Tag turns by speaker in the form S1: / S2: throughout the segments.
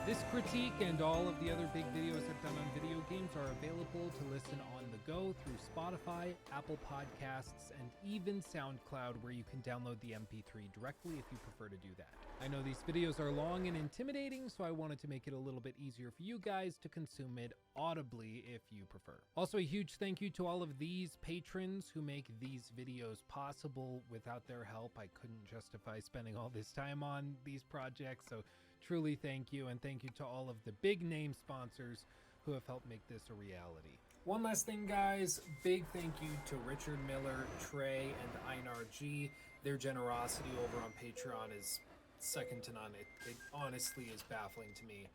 S1: This critique and all of the other big videos I've done on video games are available to listen on the go through Spotify, Apple Podcasts, and even SoundCloud, where you can download the MP3 directly if you prefer to do that. I know these videos are long and intimidating, so I wanted to make it a little bit easier for you guys to consume it audibly if you prefer. Also, a huge thank you to all of these patrons who make these videos possible. Without their help, I couldn't justify spending all this time on these projects, so truly thank you, and thank you to all of the big name sponsors who have helped make this a reality. One last thing, guys, big thank you to Richard Miller, Trey, and Einar G. Their generosity over on Patreon is second to none. It honestly is baffling to me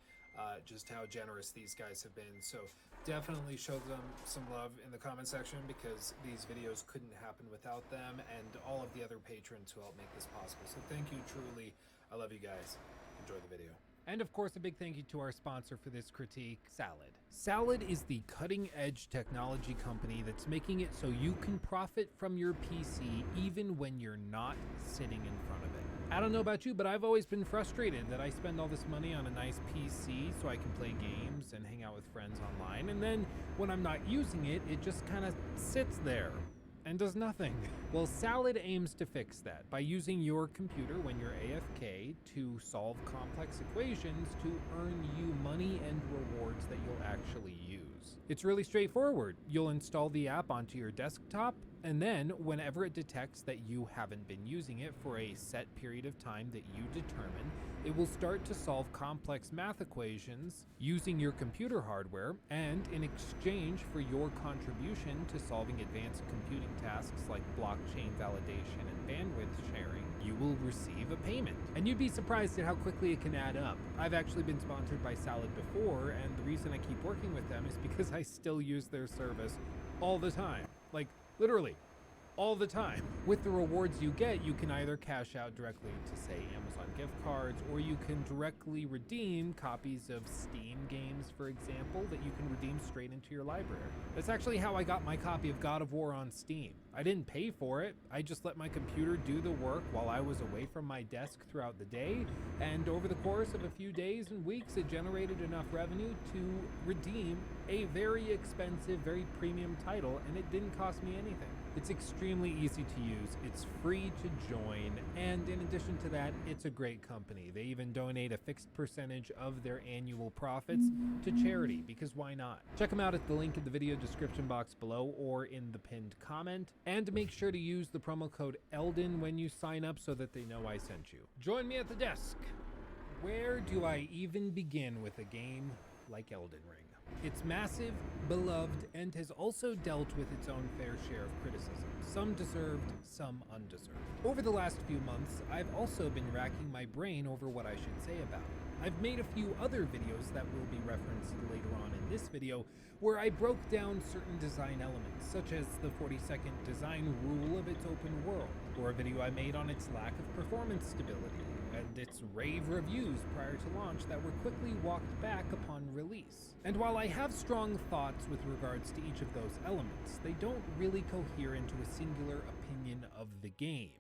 S1: just how generous these guys have been. So definitely show them some love in the comment section, because these videos couldn't happen without them and all of the other patrons who helped make this possible. So thank you, truly. I love you guys. Enjoy the video. And of course, a big thank you to our sponsor for this critique, Salad. Salad is the cutting-edge technology company that's making it so you can profit from your PC even when you're not sitting in front of it. I don't know about you, but I've always been frustrated that I spend all this money on a nice PC so I can play games and hang out with friends online, and then when I'm not using it, it just kind of sits there and does nothing. Well, Salad aims to fix that by using your computer when you're AFK to solve complex equations to earn you money and rewards that you'll actually use. It's really straightforward. You'll install the app onto your desktop, and then whenever it detects that you haven't been using it for a set period of time that you determine, it will start to solve complex math equations using your computer hardware, and in exchange for your contribution to solving advanced computing tasks like blockchain validation and bandwidth sharing, you will receive a payment. And you'd be surprised at how quickly it can add up. I've actually been sponsored by Salad before, and the reason I keep working with them is because I still use their service all the time. Like, literally, all the time. With the rewards you get, you can either cash out directly to, say, Amazon gift cards, or you can directly redeem copies of Steam games, for example, that you can redeem straight into your library. That's actually how I got my copy of God of War on Steam. I didn't pay for it. I just let my computer do the work while I was away from my desk throughout the day, and over the course of a few days and weeks, it generated enough revenue to redeem a very expensive, very premium title, and it didn't cost me anything. It's extremely easy to use, it's free to join, and in addition to that, it's a great company. They even donate a fixed percentage of their annual profits to charity, because why not? Check them out at the link in the video description box below or in the pinned comment, and make sure to use the promo code Elden when you sign up so that they know I sent you. Join me at the desk. Where do I even begin with a game like Elden Ring? It's massive, beloved, and has also dealt with its own fair share of criticism, some deserved, some undeserved. Over the last few months, I've also been racking my brain over what I should say about it. I've made a few other videos that will be referenced later on in this video, where I broke down certain design elements, such as the 40-second design rule of its open world, or a video I made on its lack of performance stability, and its rave reviews prior to launch that were quickly walked back upon release. And while I have strong thoughts with regards to each of those elements, they don't really cohere into a singular opinion of the game.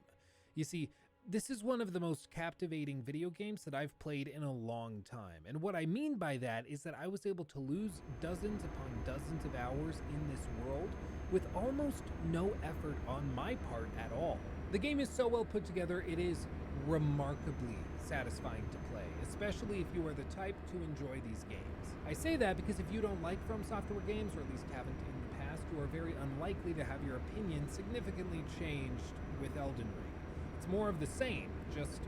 S1: You see, this is one of the most captivating video games that I've played in a long time, and what I mean by that is that I was able to lose dozens upon dozens of hours in this world with almost no effort on my part at all. The game is so well put together, it is remarkably satisfying to play, especially if you are the type to enjoy these games. I say that because if you don't like From Software games, or at least haven't in the past, you are very unlikely to have your opinion significantly changed with Elden Ring. It's more of the same, just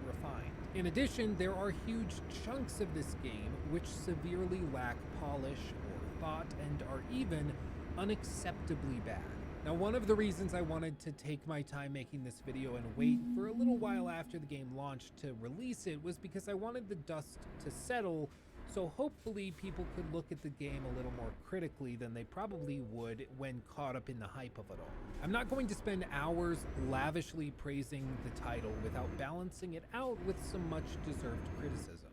S1: refined. In addition, there are huge chunks of this game which severely lack polish or thought and are even unacceptably bad. Now, one of the reasons I wanted to take my time making this video and wait for a little while after the game launched to release it was because I wanted the dust to settle, so hopefully people could look at the game a little more critically than they probably would when caught up in the hype of it all. I'm not going to spend hours lavishly praising the title without balancing it out with some much deserved criticism.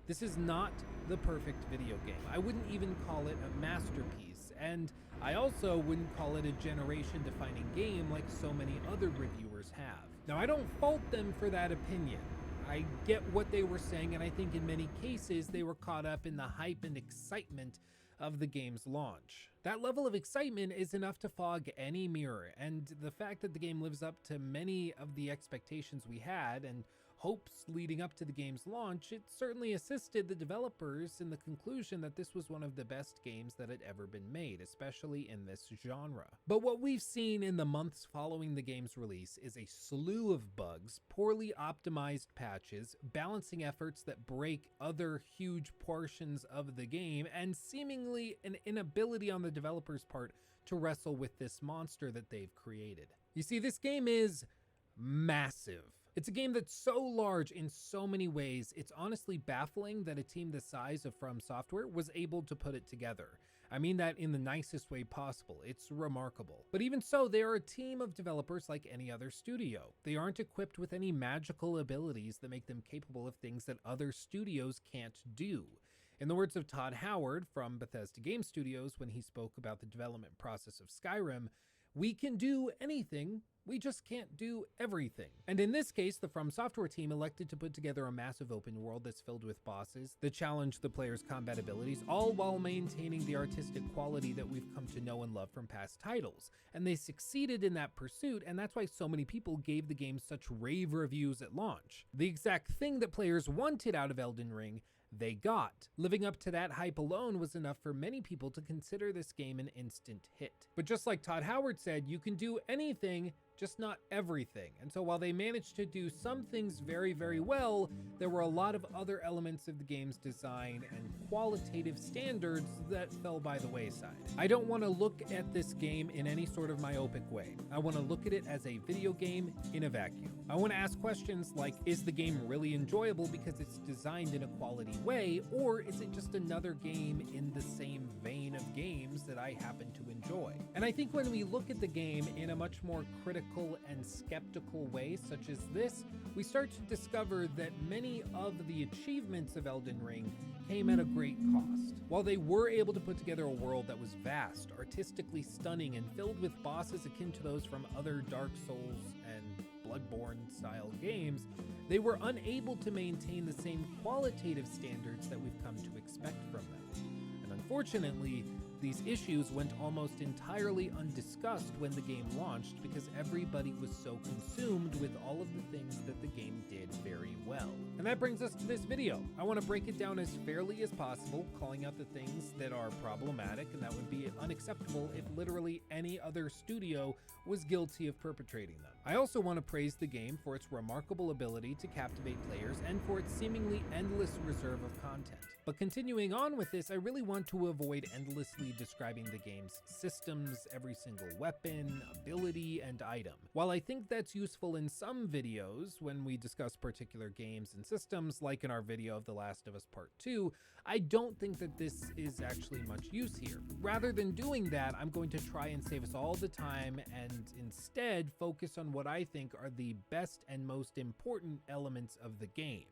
S1: This is not the perfect video game. I wouldn't even call it a masterpiece, and I also wouldn't call it a generation-defining game like so many other reviewers have. Now, I don't fault them for that opinion. I get what they were saying, and I think in many cases they were caught up in the hype and excitement of the game's launch. That level of excitement is enough to fog any mirror, and the fact that the game lives up to many of the expectations we had and hopes leading up to the game's launch, it certainly assisted the developers in the conclusion that this was one of the best games that had ever been made, especially in this genre. But what we've seen in the months following the game's release is a slew of bugs, poorly optimized patches, balancing efforts that break other huge portions of the game, and seemingly an inability on the developers' part to wrestle with this monster that they've created. You see, this game is massive. It's a game that's so large in so many ways, it's honestly baffling that a team the size of From Software was able to put it together. I mean that in the nicest way possible. It's remarkable. But even so, they are a team of developers like any other studio. They aren't equipped with any magical abilities that make them capable of things that other studios can't do. In the words of Todd Howard from Bethesda Game Studios when he spoke about the development process of Skyrim, "We can do anything, we just can't do everything." And in this case, the From Software team elected to put together a massive open world that's filled with bosses that challenge the player's combat abilities, all while maintaining the artistic quality that we've come to know and love from past titles. And they succeeded in that pursuit, and that's why so many people gave the game such rave reviews at launch. The exact thing that players wanted out of Elden Ring, they got. Living up to that hype alone was enough for many people to consider this game an instant hit. But just like Todd Howard said, you can do anything, just not everything. And so while they managed to do some things very, very well, there were a lot of other elements of the game's design and qualitative standards that fell by the wayside. I don't want to look at this game in any sort of myopic way. I want to look at it as a video game in a vacuum. I want to ask questions like, is the game really enjoyable because it's designed in a quality way, or is it just another game in the same vein of games that I happen to enjoy? And I think when we look at the game in a much more critical and skeptical way such as this, we start to discover that many of the achievements of Elden Ring came at a great cost. While they were able to put together a world that was vast, artistically stunning, and filled with bosses akin to those from other Dark Souls and Bloodborne-style games, they were unable to maintain the same qualitative standards that we've come to expect from them. And unfortunately, these issues went almost entirely undiscussed when the game launched because everybody was so consumed with all of the things that the game did very well. And that brings us to this video. I want to break it down as fairly as possible, calling out the things that are problematic and that would be unacceptable if literally any other studio was guilty of perpetrating them. I also want to praise the game for its remarkable ability to captivate players and for its seemingly endless reserve of content. But continuing on with this, I really want to avoid endlessly describing the game's systems, every single weapon, ability, and item. While I think that's useful in some videos when we discuss particular games and systems, like in our video of The Last of Us Part 2, I don't think that this is actually much use here. Rather than doing that, I'm going to try and save us all the time and instead focus on what I think are the best and most important elements of the game,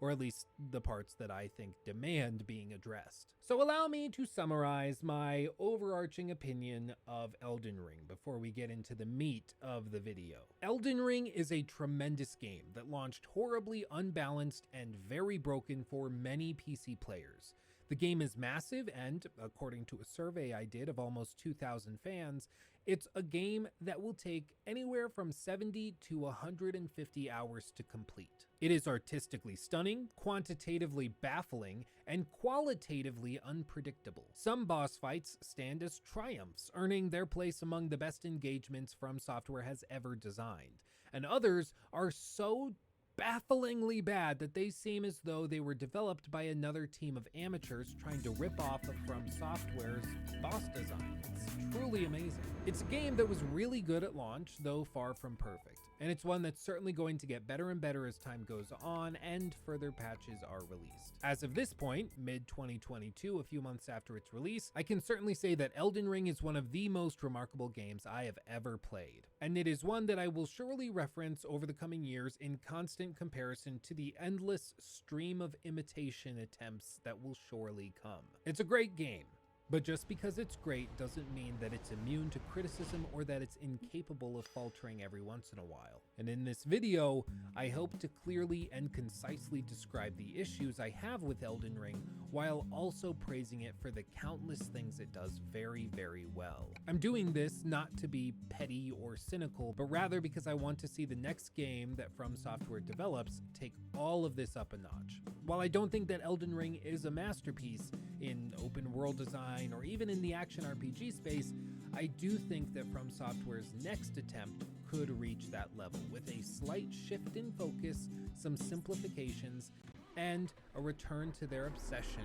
S1: or at least the parts that I think demand being addressed. So allow me to summarize my overarching opinion of Elden Ring before we get into the meat of the video. Elden Ring is a tremendous game that launched horribly unbalanced and very broken for many PC players. The game is massive and, according to a survey I did of almost 2,000 fans, it's a game that will take anywhere from 70 to 150 hours to complete. It is artistically stunning, quantitatively baffling, and qualitatively unpredictable. Some boss fights stand as triumphs, earning their place among the best engagements From Software has ever designed, and others are so bafflingly bad that they seem as though they were developed by another team of amateurs trying to rip off of From Software's boss design. It's truly amazing. It's a game that was really good at launch, though far from perfect, and it's one that's certainly going to get better and better as time goes on and further patches are released. As of this point, mid-2022, a few months after its release, I can certainly say that Elden Ring is one of the most remarkable games I have ever played, and it is one that I will surely reference over the coming years in constant comparison to the endless stream of imitation attempts that will surely come. It's a great game, but just because it's great doesn't mean that it's immune to criticism or that it's incapable of faltering every once in a while. And in this video, I hope to clearly and concisely describe the issues I have with Elden Ring, while also praising it for the countless things it does very, very well. I'm doing this not to be petty or cynical, but rather because I want to see the next game that From Software develops take all of this up a notch. While I don't think that Elden Ring is a masterpiece in open world design or even in the action RPG space, I do think that From Software's next attempt could reach that level with a slight shift in focus, some simplifications, and a return to their obsession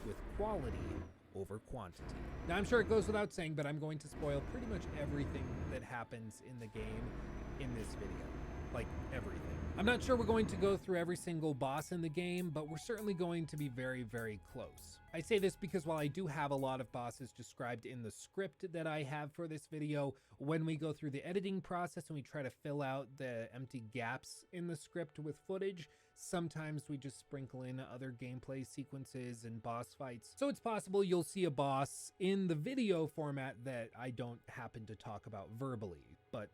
S1: with quality over quantity. Now, I'm sure it goes without saying, but I'm going to spoil pretty much everything that happens in the game in this video. Like, everything. I'm not sure we're going to go through every single boss in the game, but we're certainly going to be very, very close. I say this because while I do have a lot of bosses described in the script that I have for this video, when we go through the editing process and we try to fill out the empty gaps in the script with footage, sometimes we just sprinkle in other gameplay sequences and boss fights. So it's possible you'll see a boss in the video format that I don't happen to talk about verbally, but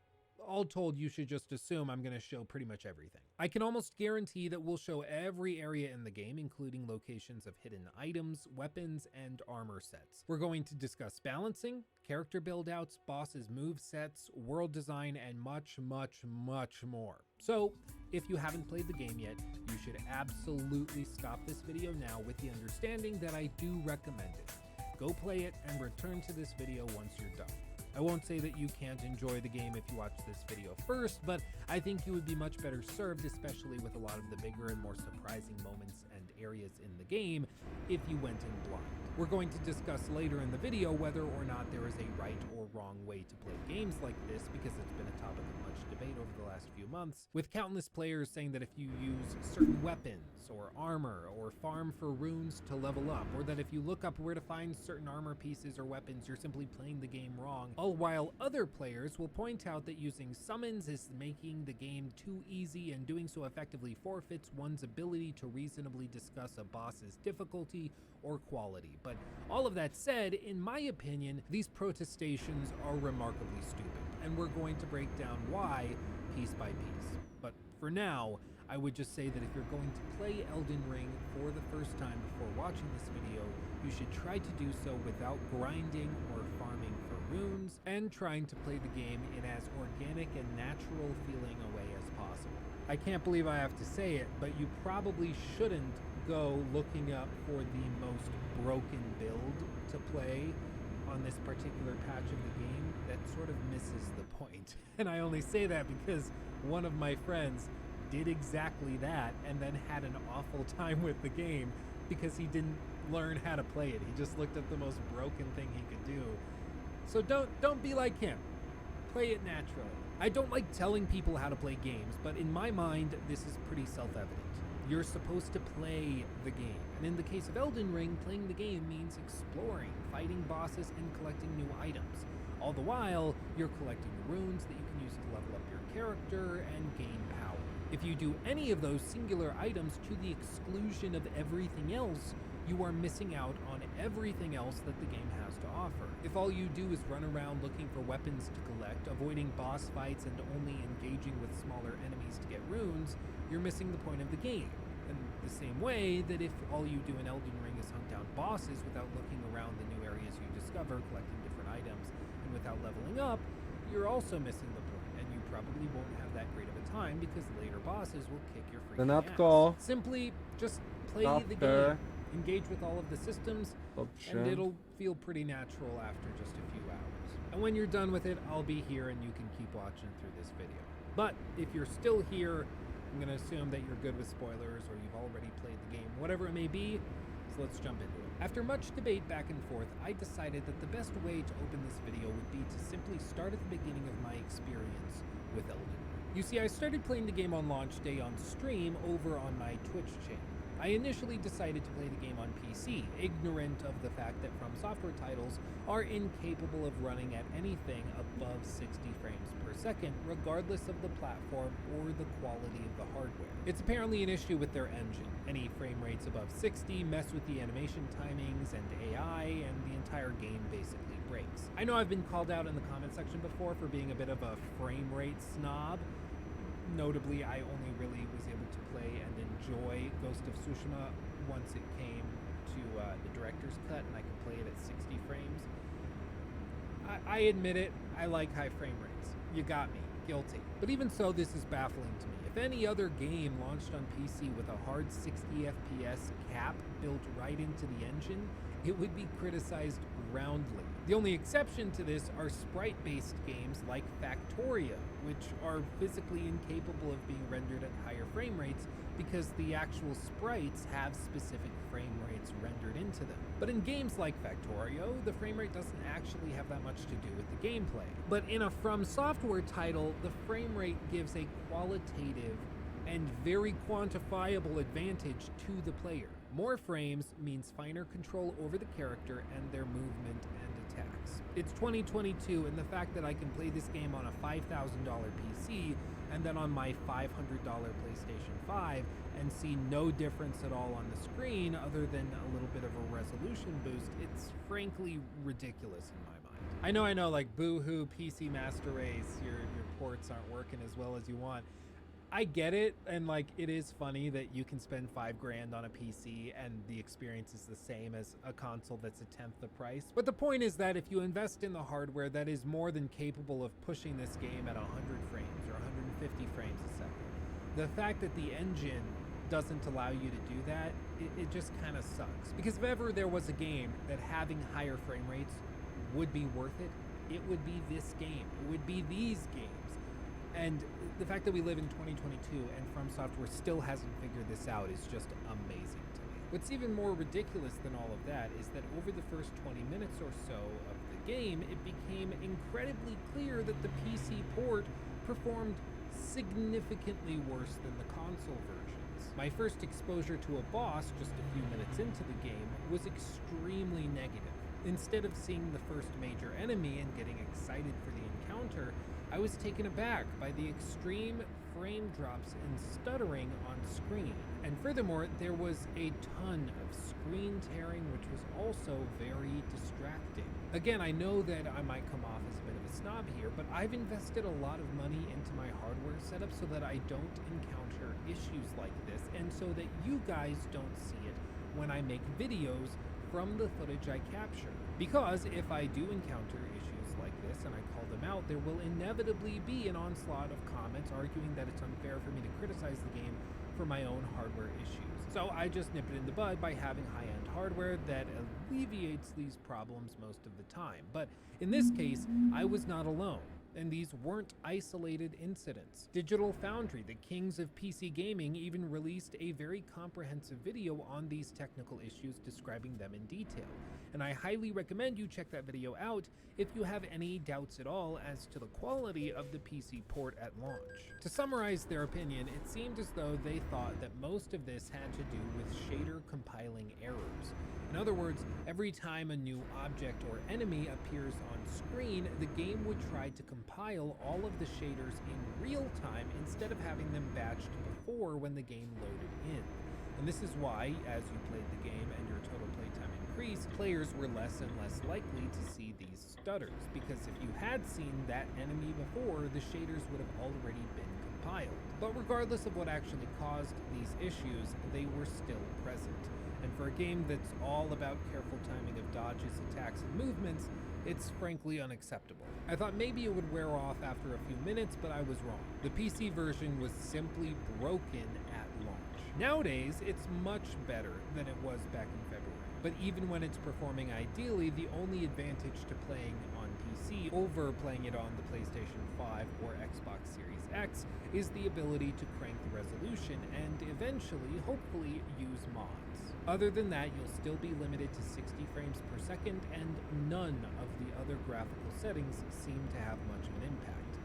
S1: all told, you should just assume I'm going to show pretty much everything. I can almost guarantee that we'll show every area in the game, including locations of hidden items, weapons, and armor sets. We're going to discuss balancing, character build-outs, bosses' move sets, world design, and much, much, much more. So, if you haven't played the game yet, you should absolutely stop this video now with the understanding that I do recommend it. Go play it and return to this video once you're done. I won't say that you can't enjoy the game if you watch this video first, but I think you would be much better served, especially with a lot of the bigger and more surprising moments and areas in the game, if you went in blind. We're going to discuss later in the video whether or not there is a right or wrong way to play games like this, because it's been a topic of much debate over the last few months, with countless players saying that if you use certain weapons or armor or farm for runes to level up, or that if you look up where to find certain armor pieces or weapons, you're simply playing the game wrong, all while other players will point out that using summons is making the game too easy, and doing so effectively forfeits one's ability to reasonably discuss a boss's difficulty or quality. But all of that said, in my opinion, these protestations are remarkably stupid, and we're going to break down why piece by piece. But for now, I would just say that if you're going to play Elden Ring for the first time before watching this video, you should try to do so without grinding or farming for runes, and trying to play the game in as organic and natural feeling a way as possible. I can't believe I have to say it, but you probably shouldn't go looking up for the most broken build to play on this particular patch of the game. That sort of misses the point. And I only say that because one of my friends did exactly that and then had an awful time with the game because he didn't learn how to play it. He just looked at the most broken thing he could do. So don't be like him. Play it naturally. I don't like telling people how to play games, but in my mind, this is pretty self-evident. You're supposed to play the game. And in the case of Elden Ring, playing the game means exploring, fighting bosses, and collecting new items. All the while, you're collecting runes that you can use to level up your character and gain power. If you do any of those singular items to the exclusion of everything else, you are missing out on everything else that the game has to offer. If all you do is run around looking for weapons to collect, avoiding boss fights, and only engaging with smaller enemies to get runes, you're missing the point of the game. In the same way that if all you do in Elden Ring is hunt down bosses without looking around the new areas you discover, collecting different items, and without leveling up, you're also missing the point, and you probably won't have that great of a time because later bosses will kick your freaking ass. Simply just play the game. Engage with all of the systems, and it'll feel pretty natural after just a few hours. And when you're done with it, I'll be here and you can keep watching through this video. But if you're still here, I'm going to assume that you're good with spoilers or you've already played the game, whatever it may be, so let's jump into it. After much debate back and forth, I decided that the best way to open this video would be to simply start at the beginning of my experience with Elden Ring. You see, I started playing the game on launch day on stream over on my Twitch channel. I initially decided to play the game on PC, ignorant of the fact that From Software titles are incapable of running at anything above 60 frames per second, regardless of the platform or the quality of the hardware. It's apparently an issue with their engine. Any frame rates above 60 mess with the animation timings and AI, and the entire game basically breaks. I know I've been called out in the comment section before for being a bit of a frame rate snob. Notably, I only really was able to play and enjoy Ghost of Tsushima once it came to the director's cut, and I could play it at 60 frames. I admit it, I like high frame rates. You got me, guilty. But even so, this is baffling to me. If any other game launched on PC with a hard 60 FPS cap built right into the engine, it would be criticized roundly. The only exception to this are sprite-based games like Factorio, which are physically incapable of being rendered at higher frame rates because the actual sprites have specific frame rates rendered into them. But in games like Factorio, the frame rate doesn't actually have that much to do with the gameplay. But in a From Software title, the frame rate gives a qualitative and very quantifiable advantage to the player. More frames means finer control over the character and their movement and attacks. It's 2022, and the fact that I can play this game on a $5,000 PC and then on my $500 PlayStation 5 and see no difference at all on the screen other than a little bit of a resolution boost, it's frankly ridiculous in my mind. I know, like, boo-hoo, PC Master Race, your ports aren't working as well as you want. I get it, and like, it is funny that you can spend $5,000 on a PC and the experience is the same as a console that's a tenth the price. But the point is that if you invest in the hardware that is more than capable of pushing this game at 100 frames or 150 frames a second, the fact that the engine doesn't allow you to do that, it just kind of sucks. Because if ever there was a game that having higher frame rates would be worth it, it would be this game. It would be these games. And the fact that we live in 2022 and From Software still hasn't figured this out is just amazing to me. What's even more ridiculous than all of that is that over the first 20 minutes or so of the game, it became incredibly clear that the PC port performed significantly worse than the console versions. My first exposure to a boss just a few minutes into the game was extremely negative. Instead of seeing the first major enemy and getting excited for the encounter, I was taken aback by the extreme frame drops and stuttering on screen. And furthermore, there was a ton of screen tearing, which was also very distracting. Again, I know that I might come off as a bit of a snob here, but I've invested a lot of money into my hardware setup so that I don't encounter issues like this, and so that you guys don't see it when I make videos from the footage I capture. Because if I do encounter issues like this and I call them out, there will inevitably be an onslaught of comments arguing that it's unfair for me to criticize the game for my own hardware issues. So I just nip it in the bud by having high-end hardware that alleviates these problems most of the time. But in this case, I was not alone. And these weren't isolated incidents. Digital Foundry, the kings of PC gaming, even released a very comprehensive video on these technical issues describing them in detail. And I highly recommend you check that video out if you have any doubts at all as to the quality of the PC port at launch. To summarize their opinion, it seemed as though they thought that most of this had to do with shader compiling errors. In other words, every time a new object or enemy appears on screen, the game would try to compile all of the shaders in real time instead of having them batched before when the game loaded in. And this is why, as you played the game and your total playtime increased, players were less and less likely to see these stutters, because if you had seen that enemy before, the shaders would have already been compiled. But regardless of what actually caused these issues, they were still present. And for a game that's all about careful timing of dodges, attacks, and movements, it's frankly unacceptable. I thought maybe it would wear off after a few minutes, but I was wrong. The PC version was simply broken at launch. Nowadays, it's much better than it was back in February. But even when it's performing ideally, the only advantage to playing on PC over playing it on the PlayStation 5 or Xbox Series X is the ability to crank the resolution and eventually, hopefully, use mods. Other than that, you'll still be limited to 60 frames per second, and none of the other graphical settings seem to have much of an impact.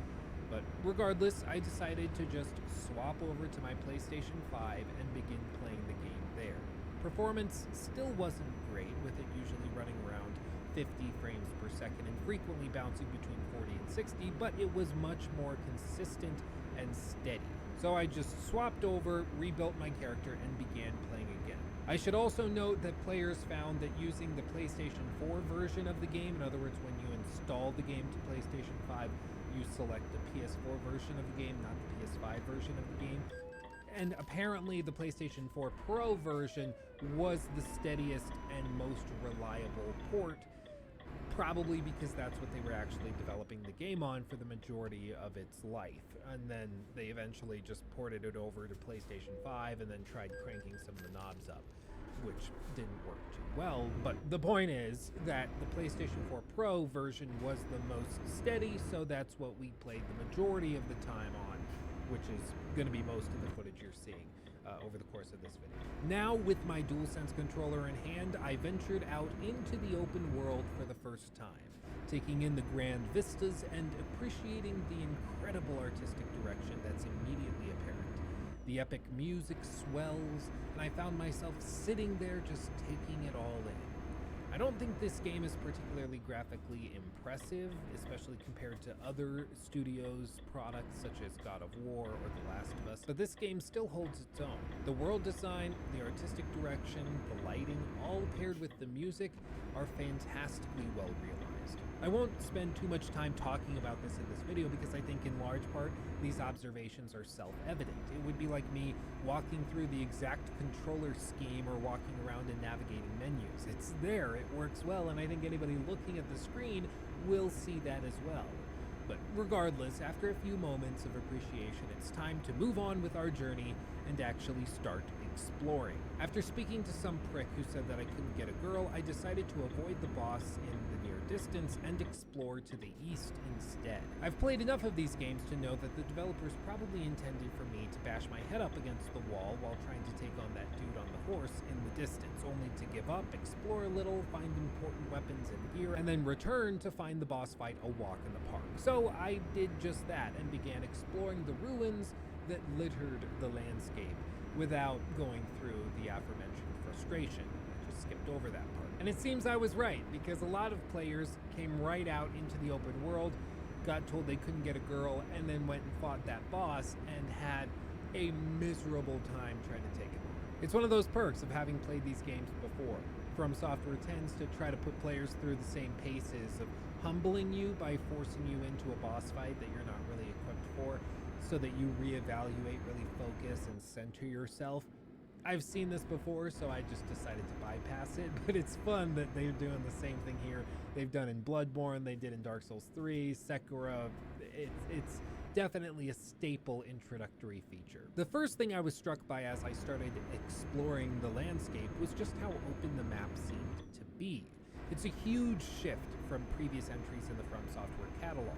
S1: But regardless, I decided to just swap over to my PlayStation 5 and begin playing the game there. Performance still wasn't great, with it usually running around 50 frames per second and frequently bouncing between 40 and 60, but it was much more consistent and steady. So I just swapped over, rebuilt my character, and began playing again. I should also note that players found that using the PlayStation 4 version of the game, in other words, when you install the game to PlayStation 5, you select the PS4 version of the game, not the PS5 version of the game. And apparently the PlayStation 4 Pro version was the steadiest and most reliable port, probably because that's what they were actually developing the game on for the majority of its life. And then they eventually just ported it over to PlayStation 5 and then tried cranking some of the knobs up, which didn't work too well. But the point is that the PlayStation 4 Pro version was the most steady, so that's what we played the majority of the time on, which is going to be most of the footage you're seeing over the course of this video. Now, with my DualSense controller in hand, I ventured out into the open world for the first time, taking in the grand vistas and appreciating the incredible artistic direction that's immediately apparent. The epic music swells, and I found myself sitting there just taking it all in. I don't think this game is particularly graphically impressive, especially compared to other studios' products such as God of War or The Last of Us, but this game still holds its own. The world design, the artistic direction, the lighting, all paired with the music, are fantastically well realized. I won't spend too much time talking about this in this video because I think in large part these observations are self-evident. It would be like me walking through the exact controller scheme or walking around and navigating menus. It's there, it works well, and I think anybody looking at the screen will see that as well. But regardless, after a few moments of appreciation, it's time to move on with our journey and actually start exploring. After speaking to some prick who said that I couldn't get a girl, I decided to avoid the boss in the near distance and explore to the east instead. I've played enough of these games to know that the developers probably intended for me to bash my head up against the wall while trying to take on that dude on the horse in the distance, only to give up, explore a little, find important weapons and gear, and then return to find the boss fight a walk in the park. So I did just that and began exploring the ruins that littered the landscape without going through the aforementioned frustration. I just skipped over that part. And it seems I was right, because a lot of players came right out into the open world, got told they couldn't get a girl, and then went and fought that boss and had a miserable time trying to take it on. It's one of those perks of having played these games before. From Software tends to try to put players through the same paces of humbling you by forcing you into a boss fight that you're not really equipped for, so that you reevaluate, really focus, and center yourself. I've seen this before, so I just decided to bypass it, but it's fun that they're doing the same thing here. They've done in Bloodborne, they did in Dark Souls 3, Sekiro. It's definitely a staple introductory feature. The first thing I was struck by as I started exploring the landscape was just how open the map seemed to be. It's a huge shift from previous entries in the From Software catalog.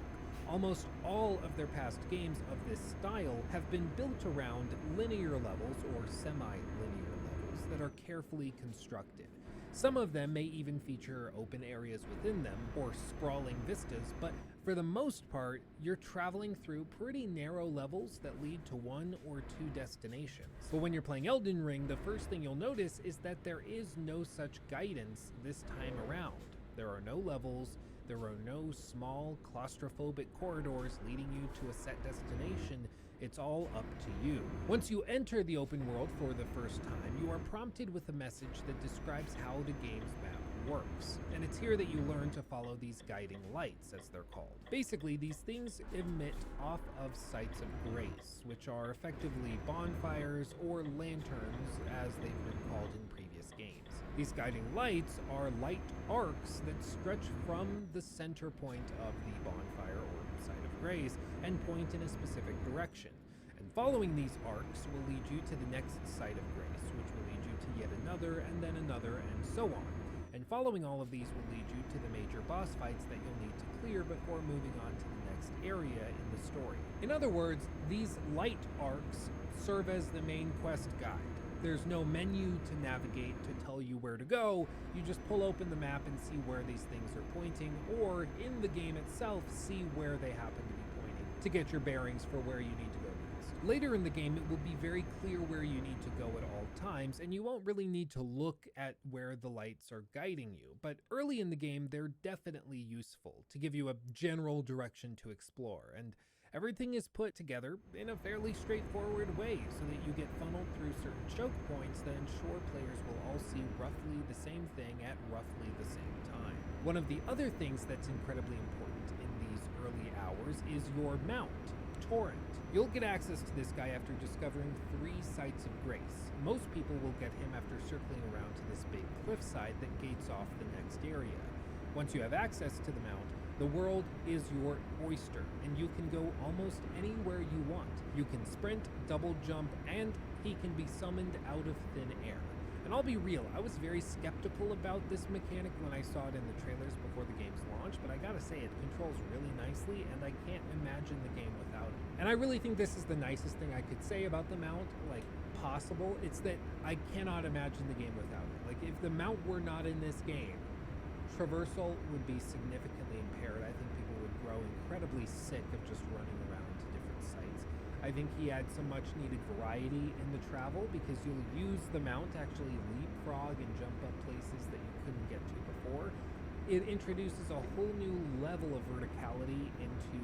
S1: Almost all of their past games of this style have been built around linear levels or semi-linear levels that are carefully constructed. Some of them may even feature open areas within them or sprawling vistas, but for the most part, you're traveling through pretty narrow levels that lead to one or two destinations. But when you're playing Elden Ring, the first thing you'll notice is that there is no such guidance this time around. There are no levels. There are no small claustrophobic corridors leading you to a set destination. It's all up to you. Once you enter the open world for the first time, you are prompted with a message that describes how the game's map works. And it's here that you learn to follow these guiding lights, as they're called. Basically, these things emit off of sights of grace, which are effectively bonfires or lanterns, as they've been called in previous games. These guiding lights are light arcs that stretch from the center point of the bonfire or site of grace and point in a specific direction. And following these arcs will lead you to the next site of grace, which will lead you to yet another, and then another, and so on. And following all of these will lead you to the major boss fights that you'll need to clear before moving on to the next area in the story. In other words, these light arcs serve as the main quest guide. There's no menu to navigate to tell you where to go. You just pull open the map and see where these things are pointing, or in the game itself, see where they happen to be pointing to get your bearings for where you need to go next. Later in the game, it will be very clear where you need to go at all times, and you won't really need to look at where the lights are guiding you. But early in the game, they're definitely useful to give you a general direction to explore, and everything is put together in a fairly straightforward way so that you get funneled through certain choke points that ensure players will all see roughly the same thing at roughly the same time. One of the other things that's incredibly important in these early hours is your mount, Torrent. You'll get access to this guy after discovering 3 sites of grace. Most people will get him after circling around to this big cliffside that gates off the next area. Once you have access to the mount, the world is your oyster, and you can go almost anywhere you want. You can sprint, double jump, and he can be summoned out of thin air. And I'll be real, I was very skeptical about this mechanic when I saw it in the trailers before the game's launch, but I gotta say, it controls really nicely, and I can't imagine the game without it. And I really think this is the nicest thing I could say about the mount, like, possible. It's that I cannot imagine the game without it. Like, if the mount were not in this game, traversal would be significantly impaired. I think people would grow incredibly sick of just running around to different sites. I think he adds some much needed variety in the travel because you'll use the mount to actually leapfrog and jump up places that you couldn't get to before. It introduces a whole new level of verticality into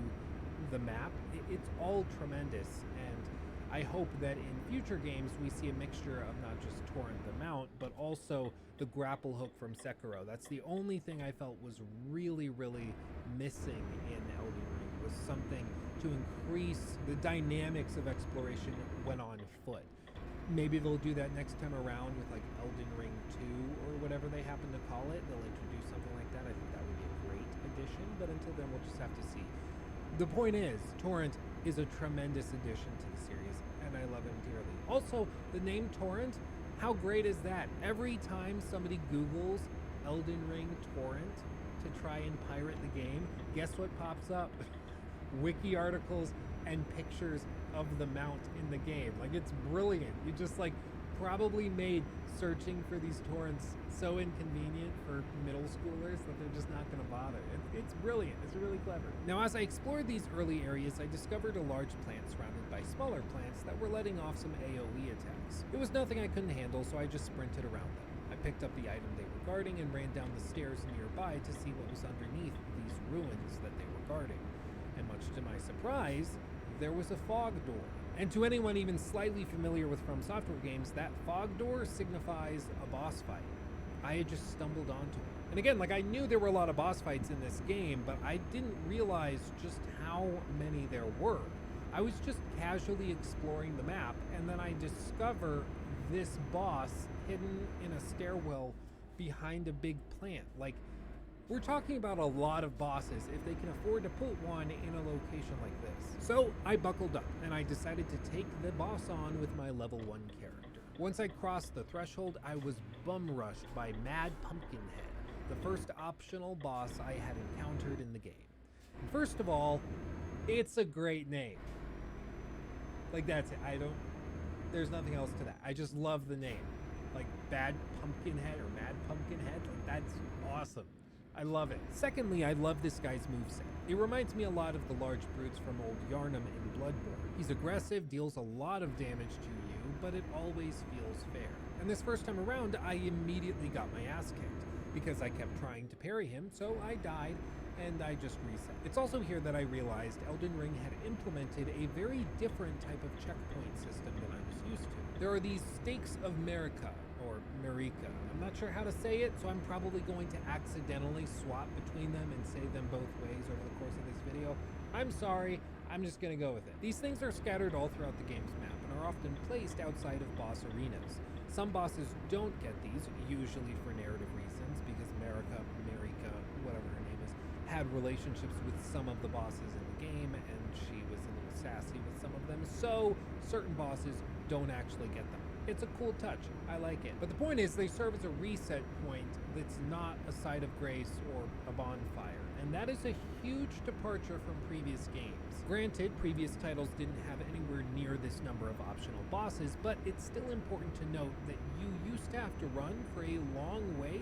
S1: the map. It's all tremendous, and I hope that in future games we see a mixture of not just Torrent the mount, but also the grapple hook from Sekiro. That's the only thing I felt was really, really missing in Elden Ring, was something to increase the dynamics of exploration when on foot. Maybe they'll do that next time around with like Elden Ring 2 or whatever they happen to call it. They'll introduce something like that. I think that would be a great addition, but until then we'll just have to see. The point is, Torrent is a tremendous addition to the series, and I love him dearly. Also, the name Torrent, how great is that? Every time somebody Googles Elden Ring Torrent to try and pirate the game, guess what pops up? Wiki articles and pictures of the mount in the game. Like, it's brilliant. You just like probably made searching for these torrents so inconvenient for middle schoolers that they're just not going to bother. It's brilliant. It's really clever. Now, as I explored these early areas, I discovered a large plant surrounded by smaller plants that were letting off some AoE attacks. It was nothing I couldn't handle, so I just sprinted around them. I picked up the item they were guarding and ran down the stairs nearby to see what was underneath these ruins that they were guarding. And much to my surprise, there was a fog door. And to anyone even slightly familiar with From Software games, that fog door signifies a boss fight. I had just stumbled onto it. And again, like, I knew there were a lot of boss fights in this game, but I didn't realize just how many there were. I was just casually exploring the map, and then I discover this boss hidden in a stairwell behind a big plant. Like, we're talking about a lot of bosses if they can afford to put one in a location like this. So I buckled up and I decided to take the boss on with my level 1 character. Once I crossed the threshold, I was bum rushed by Mad Pumpkinhead, the first optional boss I had encountered in the game. And first of all, it's a great name. Like, that's it. There's nothing else to that. I just love the name. Like, Bad Pumpkinhead or Mad Pumpkinhead, like, that's awesome. I love it. Secondly, I love this guy's moveset. It reminds me a lot of the large brutes from old Yharnam in Bloodborne. He's aggressive, deals a lot of damage to you, but it always feels fair. And this first time around, I immediately got my ass kicked because I kept trying to parry him, so I died and I just reset. It's also here that I realized Elden Ring had implemented a very different type of checkpoint system than I was used to. There are these stakes of Marika, or Marika. I'm not sure how to say it, so I'm probably going to accidentally swap between them and say them both ways over the course of this video. I'm sorry, I'm just gonna go with it. These things are scattered all throughout the game's map and are often placed outside of boss arenas. Some bosses don't get these, usually for narrative reasons, because Marika, whatever her name is, had relationships with some of the bosses in the game, and she was a little sassy with some of them, so certain bosses don't actually get them. It's a cool touch. I like it. But the point is, they serve as a reset point that's not a site of grace or a bonfire. And that is a huge departure from previous games. Granted, previous titles didn't have anywhere near this number of optional bosses, but it's still important to note that you used to have to run for a long way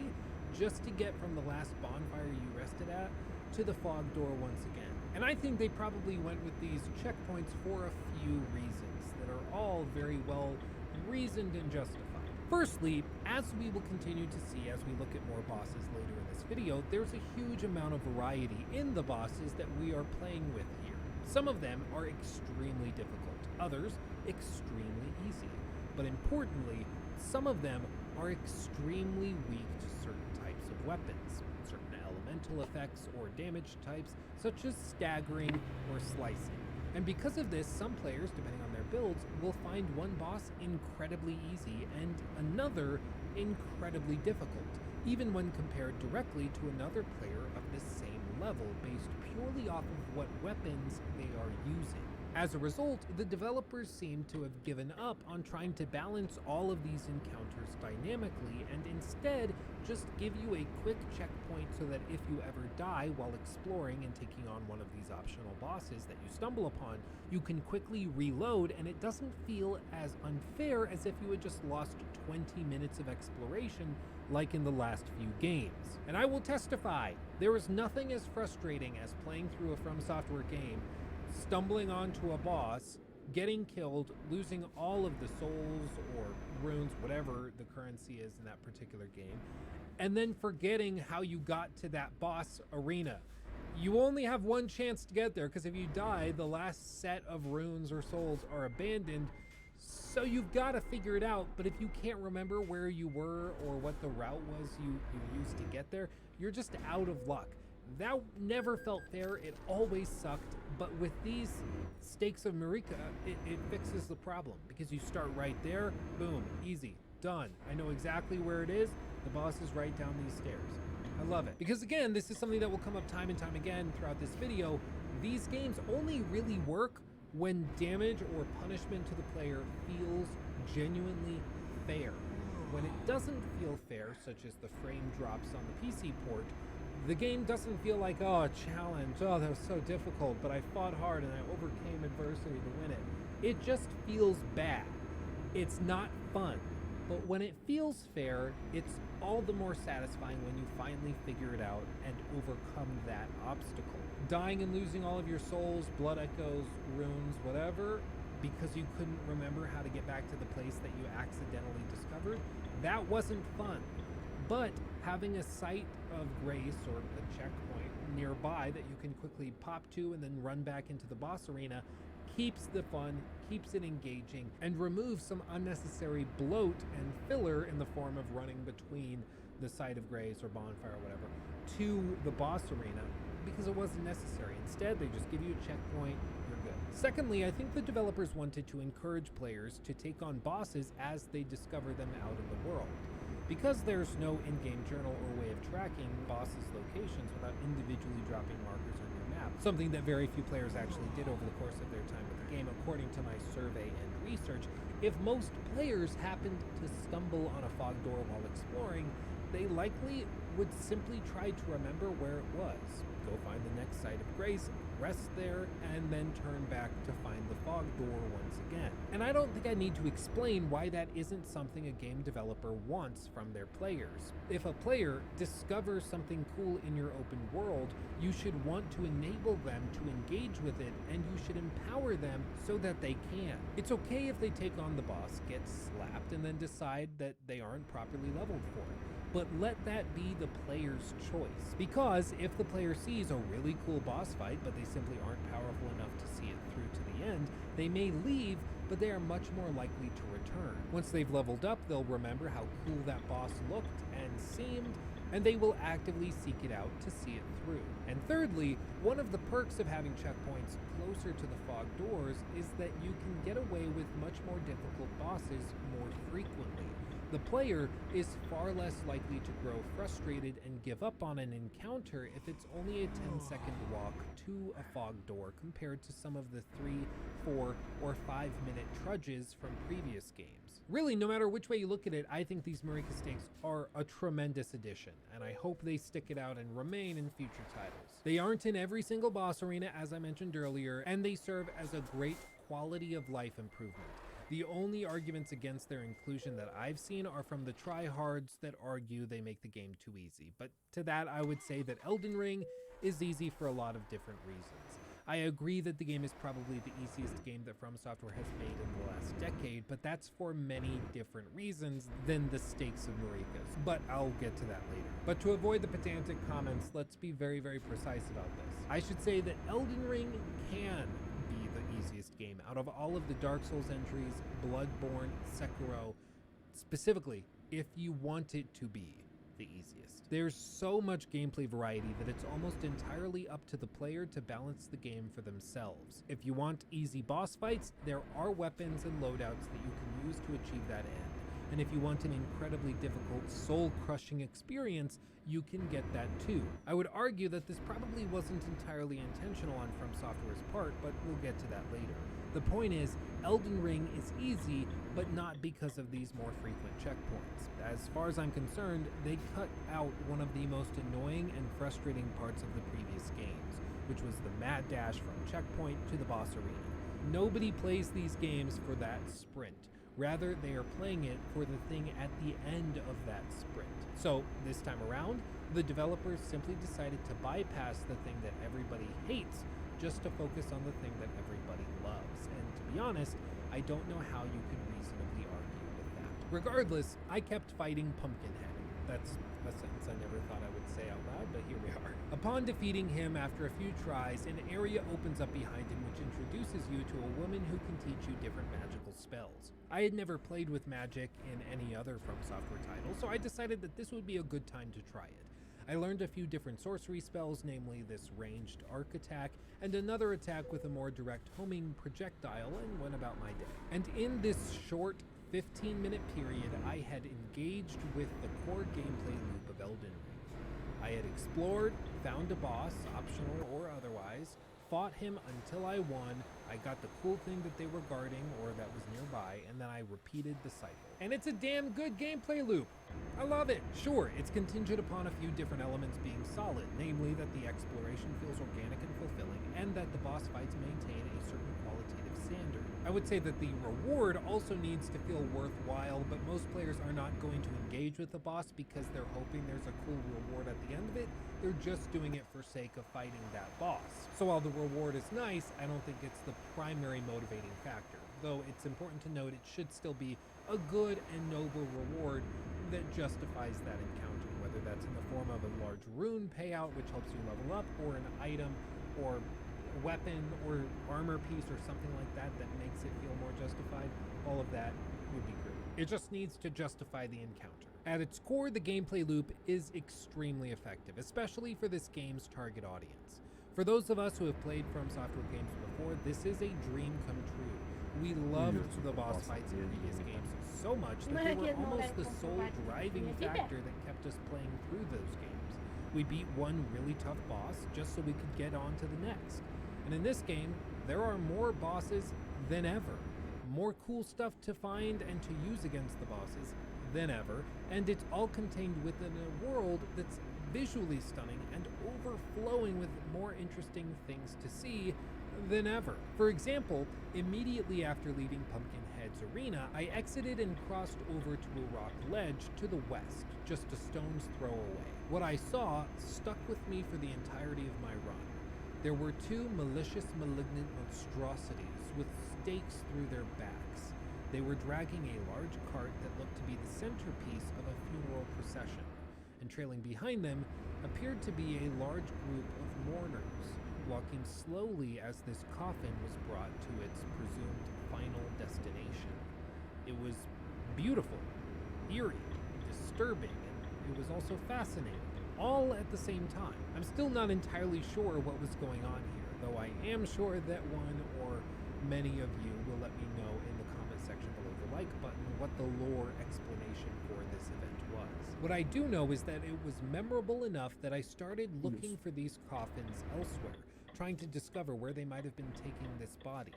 S1: just to get from the last bonfire you rested at to the fog door once again. And I think they probably went with these checkpoints for a few reasons that are all very well reasoned and justified. Firstly, as we will continue to see as we look at more bosses later in this video, there's a huge amount of variety in the bosses that we are playing with here. Some of them are extremely difficult, others extremely easy. But importantly, some of them are extremely weak to certain types of weapons, certain elements, elemental effects or damage types, such as staggering or slicing. And because of this, some players, depending on their builds, will find one boss incredibly easy and another incredibly difficult, even when compared directly to another player of the same level, based purely off of what weapons they are using. As a result, the developers seem to have given up on trying to balance all of these encounters dynamically and instead just give you a quick checkpoint so that if you ever die while exploring and taking on one of these optional bosses that you stumble upon, you can quickly reload and it doesn't feel as unfair as if you had just lost 20 minutes of exploration like in the last few games. And I will testify, there is nothing as frustrating as playing through a From Software game, stumbling onto a boss, getting killed, losing all of the souls or runes, whatever the currency is in that particular game, and then forgetting how you got to that boss arena. You only have one chance to get there, because if you die, the last set of runes or souls are abandoned, so you've got to figure it out. But if you can't remember where you were or what the route was you used to get there, you're just out of luck. That never felt fair, it always sucked, but with these Stakes of Marika, it fixes the problem, because you start right there, boom, easy, done. I know exactly where it is, the boss is right down these stairs. I love it. Because again, this is something that will come up time and time again throughout this video, these games only really work when damage or punishment to the player feels genuinely fair. When it doesn't feel fair, such as the frame drops on the PC port, the game doesn't feel like, oh, a challenge, oh, that was so difficult, but I fought hard and I overcame adversity to win it. It just feels bad. It's not fun. But when it feels fair, it's all the more satisfying when you finally figure it out and overcome that obstacle. Dying and losing all of your souls, blood echoes, runes, whatever, because you couldn't remember how to get back to the place that you accidentally discovered, that wasn't fun. But having a site of grace or a checkpoint nearby that you can quickly pop to and then run back into the boss arena keeps the fun, keeps it engaging, and removes some unnecessary bloat and filler in the form of running between the site of grace or bonfire or whatever to the boss arena, because it wasn't necessary. Instead, they just give you a checkpoint, you're good. Secondly, I think the developers wanted to encourage players to take on bosses as they discover them out in the world. Because there's no in-game journal or way of tracking bosses' locations without individually dropping markers on your map, something that very few players actually did over the course of their time with the game, according to my survey and research, if most players happened to stumble on a fog door while exploring, they likely would simply try to remember where it was, go find the next site of grace, rest there, and then turn back to find the fog door once again. And I don't think I need to explain why that isn't something a game developer wants from their players. If a player discovers something cool in your open world, you should want to enable them to engage with it, and you should empower them so that they can. It's okay if they take on the boss, get slapped, and then decide that they aren't properly leveled for it. But let that be the player's choice. Because if the player sees a really cool boss fight, but they simply aren't powerful enough to see it through to the end, they may leave, but they are much more likely to return. Once they've leveled up, they'll remember how cool that boss looked and seemed, and they will actively seek it out to see it through. And thirdly, one of the perks of having checkpoints closer to the fog doors is that you can get away with much more difficult bosses more frequently. The player is far less likely to grow frustrated and give up on an encounter if it's only a 10-second walk to a fog door compared to some of the 3, 4, or 5-minute trudges from previous games. Really, no matter which way you look at it, I think these Marika stakes are a tremendous addition, and I hope they stick it out and remain in future titles. They aren't in every single boss arena, as I mentioned earlier, and they serve as a great quality of life improvement. The only arguments against their inclusion that I've seen are from the tryhards that argue they make the game too easy. But to that, I would say that Elden Ring is easy for a lot of different reasons. I agree that the game is probably the easiest game that From Software has made in the last decade, but that's for many different reasons than the stakes of Marika's. But I'll get to that later. But to avoid the pedantic comments, let's be very, very precise about this. I should say that Elden Ring can be the easiest game out of all of the Dark Souls entries, Bloodborne, Sekiro, specifically, if you want it to be. the easiest. There's so much gameplay variety that it's almost entirely up to the player to balance the game for themselves. If you want easy boss fights, there are weapons and loadouts that you can use to achieve that end. And if you want an incredibly difficult, soul-crushing experience, you can get that too. I would argue that this probably wasn't entirely intentional on From Software's part, but we'll get to that later. The point is, Elden Ring is easy, but not because of these more frequent checkpoints. As far as I'm concerned, they cut out one of the most annoying and frustrating parts of the previous games, which was the mad dash from checkpoint to the boss arena. Nobody plays these games for that sprint. Rather, they are playing it for the thing at the end of that sprint. So, this time around, the developers simply decided to bypass the thing that everybody hates just to focus on the thing that everybody loves. And to be honest, I don't know how you could reasonably argue with that. Regardless, I kept fighting Pumpkinhead. That's a sentence I never thought I would say out loud, but here we are. Upon defeating him after a few tries, an area opens up behind him which introduces you to a woman who can teach you different magical spells. I had never played with magic in any other From Software title, so I decided that this would be a good time to try it. I learned a few different sorcery spells, namely this ranged arc attack and another attack with a more direct homing projectile, and went about my day. And in this short 15-minute period, I had engaged with the core gameplay loop of Elden Ring. I had explored, found a boss, optional or otherwise, fought him until I won, I got the cool thing that they were guarding or that was nearby, and then I repeated the cycle. And it's a damn good gameplay loop. I love it. Sure, it's contingent upon a few different elements being solid, namely that the exploration feels organic and fulfilling, and that the boss fights maintain a certain qualitative standard. I would say that the reward also needs to feel worthwhile, but most players are not going to engage with the boss because they're hoping there's a cool reward at the end of it. They're just doing it for sake of fighting that boss. So while the reward is nice, I don't think it's the primary motivating factor. Though it's important to note it should still be a good and noble reward that justifies that encounter, whether that's in the form of a large rune payout which helps you level up, or an item, or a weapon, or armor piece, or something like that that makes it feel more justified. All of that would be great. It just needs to justify the encounter. At its core, the gameplay loop is extremely effective, especially for this game's target audience. For those of us who have played From Software games before, this is a dream come true. We loved the boss fights in previous games so much that they were almost the sole driving factor that kept us playing through those games. We beat one really tough boss just so we could get on to the next. And in this game, there are more bosses than ever. More cool stuff to find and to use against the bosses than ever, and it's all contained within a world that's visually stunning and overflowing with more interesting things to see than ever. For example, immediately after leaving Pumpkinhead's arena, I exited and crossed over to a rock ledge to the west, just a stone's throw away. What I saw stuck with me for the entirety of my run. There were two malicious, malignant monstrosities with stakes through their backs. They were dragging a large cart that looked to be the centerpiece of a funeral procession, and trailing behind them appeared to be a large group of mourners, walking slowly as this coffin was brought to its presumed final destination. It was beautiful, eerie, disturbing, and it was also fascinating, all at the same time. I'm still not entirely sure what was going on here, though I am sure that one or many of you will let me know in the comment section below the like button what the lore explanation for this event was. What I do know is that it was memorable enough that I started looking for these coffins elsewhere, trying to discover where they might have been taking this body.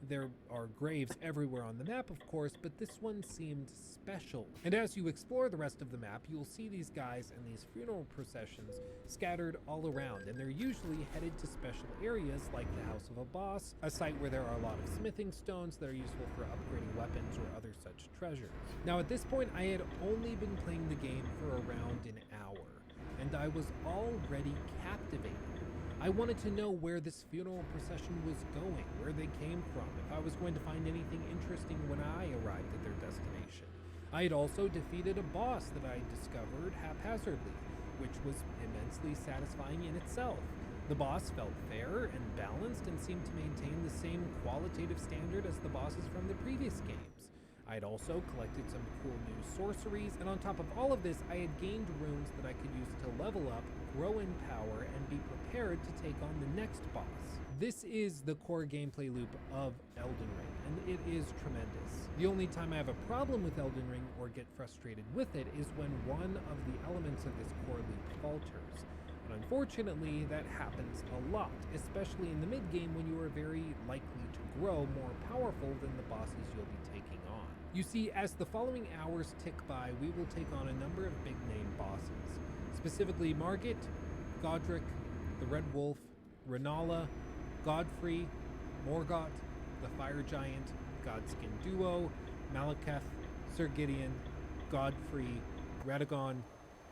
S1: There are graves everywhere on the map, of course, but this one seemed special. And as you explore the rest of the map, you'll see these guys and these funeral processions scattered all around, and they're usually headed to special areas like the House of a Boss, a site where there are a lot of smithing stones that are useful for upgrading weapons or other such treasures. Now at this point, I had only been playing the game for around an hour, and I was already captivated. I wanted to know where this funeral procession was going, where they came from, if I was going to find anything interesting when I arrived at their destination. I had also defeated a boss that I discovered haphazardly, which was immensely satisfying in itself. The boss felt fair and balanced and seemed to maintain the same qualitative standard as the bosses from the previous games. I'd also collected some cool new sorceries, and on top of all of this, I had gained runes that I could use to level up, grow in power, and be prepared to take on the next boss. This is the core gameplay loop of Elden Ring, and it is tremendous. The only time I have a problem with Elden Ring or get frustrated with it is when one of the elements of this core loop falters. And unfortunately, that happens a lot, especially in the mid-game when you are very likely to grow more powerful than the bosses you'll be taking on. You see, as the following hours tick by, we will take on a number of big-name bosses, specifically Margit, Godric, the Red Wolf, Renala, Godfrey, Morgott, the Fire Giant, Godskin Duo, Malekith, Sir Gideon, Godfrey, Radagon,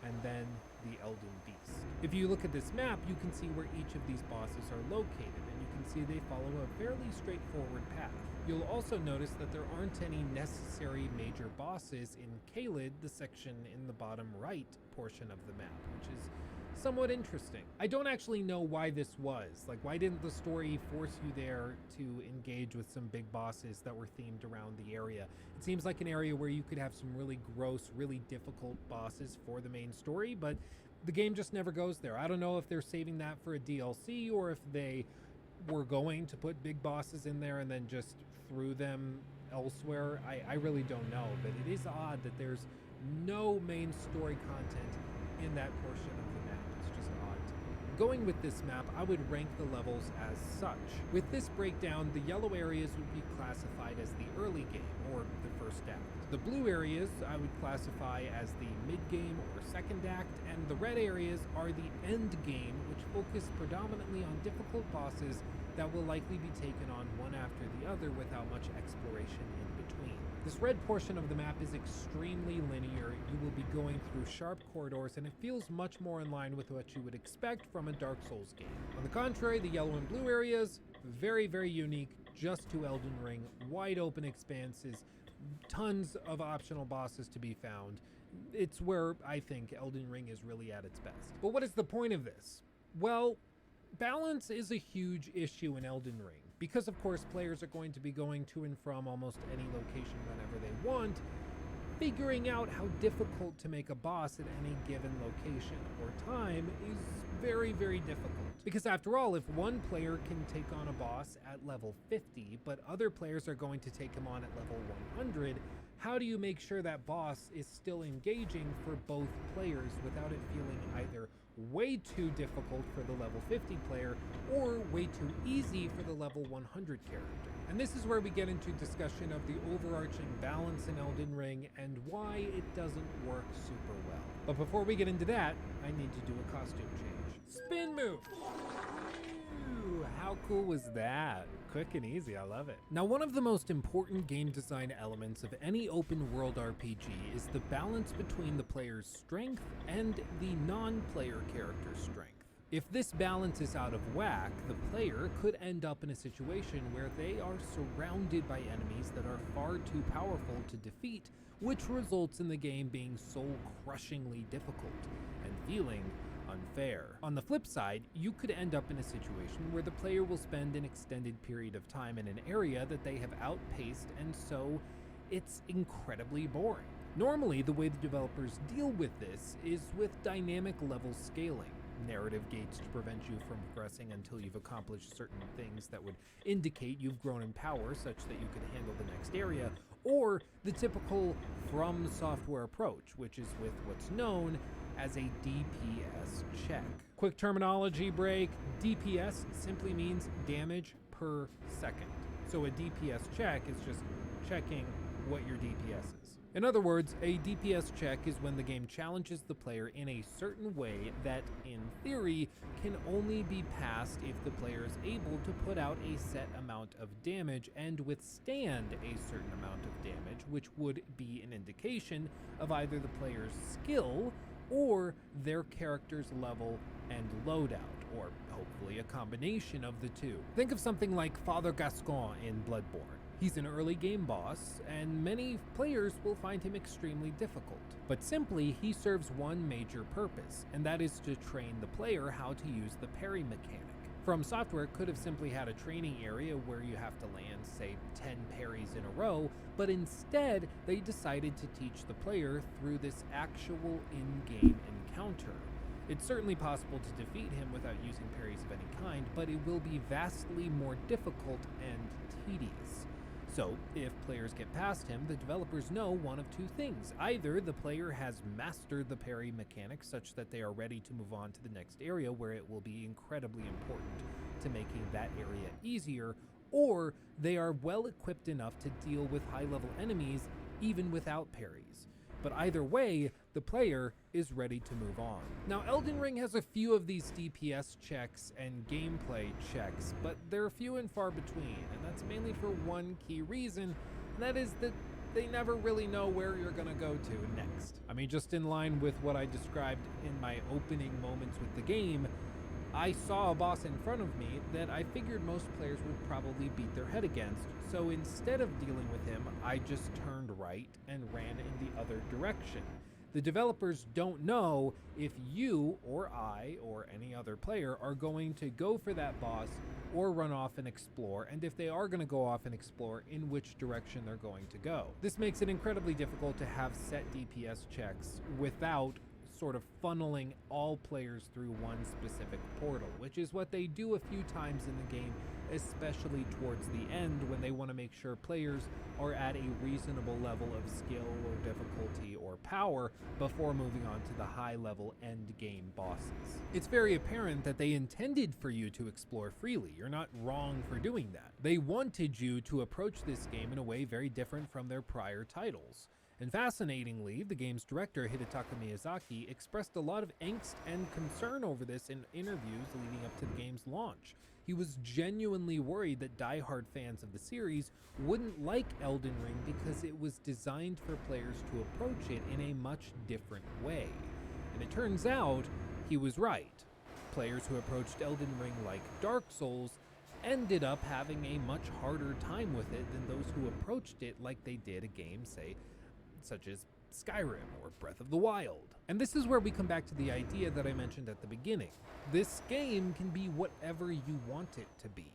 S1: and then the Elden Beast. If you look at this map, you can see where each of these bosses are located, and you can see they follow a fairly straightforward path. You'll also notice that there aren't any necessary major bosses in Caelid, the section in the bottom right portion of the map, which is somewhat interesting. I don't actually know why this was. Like, why didn't the story force you there to engage with some big bosses that were themed around the area? It seems like an area where you could have some really gross, really difficult bosses for the main story, but the game just never goes there. I don't know if they're saving that for a DLC or if they were going to put big bosses in there and then just threw them elsewhere. I really don't know, but it is odd that there's no main story content in that portion of the map. It's just odd to me. Going with this map, I would rank the levels as such. With this breakdown, the yellow areas would be classified as the early game, or the first act. The blue areas I would classify as the mid-game or second act, and the red areas are the end game, which focus predominantly on difficult bosses that will likely be taken on one after the other without much exploration in between. This red portion of the map is extremely linear. You will be going through sharp corridors, and it feels much more in line with what you would expect from a Dark Souls game. On the contrary, the yellow and blue areas, very, very unique, just to Elden Ring, wide open expanses, tons of optional bosses to be found. It's where I think Elden Ring is really at its best. But what is the point of this? Well, balance is a huge issue in Elden Ring. Because of course players are going to be going to and from almost any location whenever they want, figuring out how difficult to make a boss at any given location or time is very, very difficult. Because after all, if one player can take on a boss at level 50, but other players are going to take him on at level 100, how do you make sure that boss is still engaging for both players without it feeling either way too difficult for the level 50 player or way too easy for the level 100 character? And this is where we get into discussion of the overarching balance in Elden Ring and why it doesn't work super well. But before we get into that, I need to do a costume change. Spin move! Ooh, how cool was that? Quick and easy, I love it. Now, one of the most important game design elements of any open world RPG is the balance between the player's strength and the non-player character's strength. If this balance is out of whack, the player could end up in a situation where they are surrounded by enemies that are far too powerful to defeat, which results in the game being soul-crushingly difficult and feeling unfair. On the flip side, you could end up in a situation where the player will spend an extended period of time in an area that they have outpaced, and so it's incredibly boring. Normally, the way the developers deal with this is with dynamic level scaling. Narrative gates to prevent you from progressing until you've accomplished certain things that would indicate you've grown in power such that you could handle the next area, or the typical From Software approach, which is with what's known as a DPS check. Quick terminology break, DPS simply means damage per second. So a DPS check is just checking what your DPS is. In other words, a DPS check is when the game challenges the player in a certain way that, in theory, can only be passed if the player is able to put out a set amount of damage and withstand a certain amount of damage, which would be an indication of either the player's skill or their character's level and loadout, or hopefully a combination of the two. Think of something like Father Gascon in Bloodborne. He's an early game boss, and many players will find him extremely difficult. But simply, he serves one major purpose, and that is to train the player how to use the parry mechanic. From Software could have simply had a training area where you have to land, say, 10 parries in a row, but instead they decided to teach the player through this actual in-game encounter. It's certainly possible to defeat him without using parries of any kind, but it will be vastly more difficult and tedious. So, if players get past him, the developers know one of two things. Either the player has mastered the parry mechanic such that they are ready to move on to the next area where it will be incredibly important to making that area easier, or they are well equipped enough to deal with high-level enemies even without parries. But either way, the player is ready to move on. Now, Elden Ring has a few of these DPS checks and gameplay checks, but they're few and far between, and that's mainly for one key reason, and that is that they never really know where you're gonna go to next. I mean, just in line with what I described in my opening moments with the game, I saw a boss in front of me that I figured most players would probably beat their head against, so instead of dealing with him, I just turned right and ran in the other direction. The developers don't know if you or I or any other player are going to go for that boss or run off and explore, and if they are going to go off and explore, in which direction they're going to go. This makes it incredibly difficult to have set DPS checks without sort of funneling all players through one specific portal, which is what they do a few times in the game, especially towards the end when they want to make sure players are at a reasonable level of skill or difficulty or power before moving on to the high-level end-game bosses. It's very apparent that they intended for you to explore freely. You're not wrong for doing that. They wanted you to approach this game in a way very different from their prior titles. And fascinatingly, the game's director, Hidetaka Miyazaki, expressed a lot of angst and concern over this in interviews leading up to the game's launch. He was genuinely worried that die-hard fans of the series wouldn't like Elden Ring because it was designed for players to approach it in a much different way. And it turns out, he was right. Players who approached Elden Ring like Dark Souls ended up having a much harder time with it than those who approached it like they did a game, say, such as Skyrim or Breath of the Wild. And this is where we come back to the idea that I mentioned at the beginning. This game can be whatever you want it to be.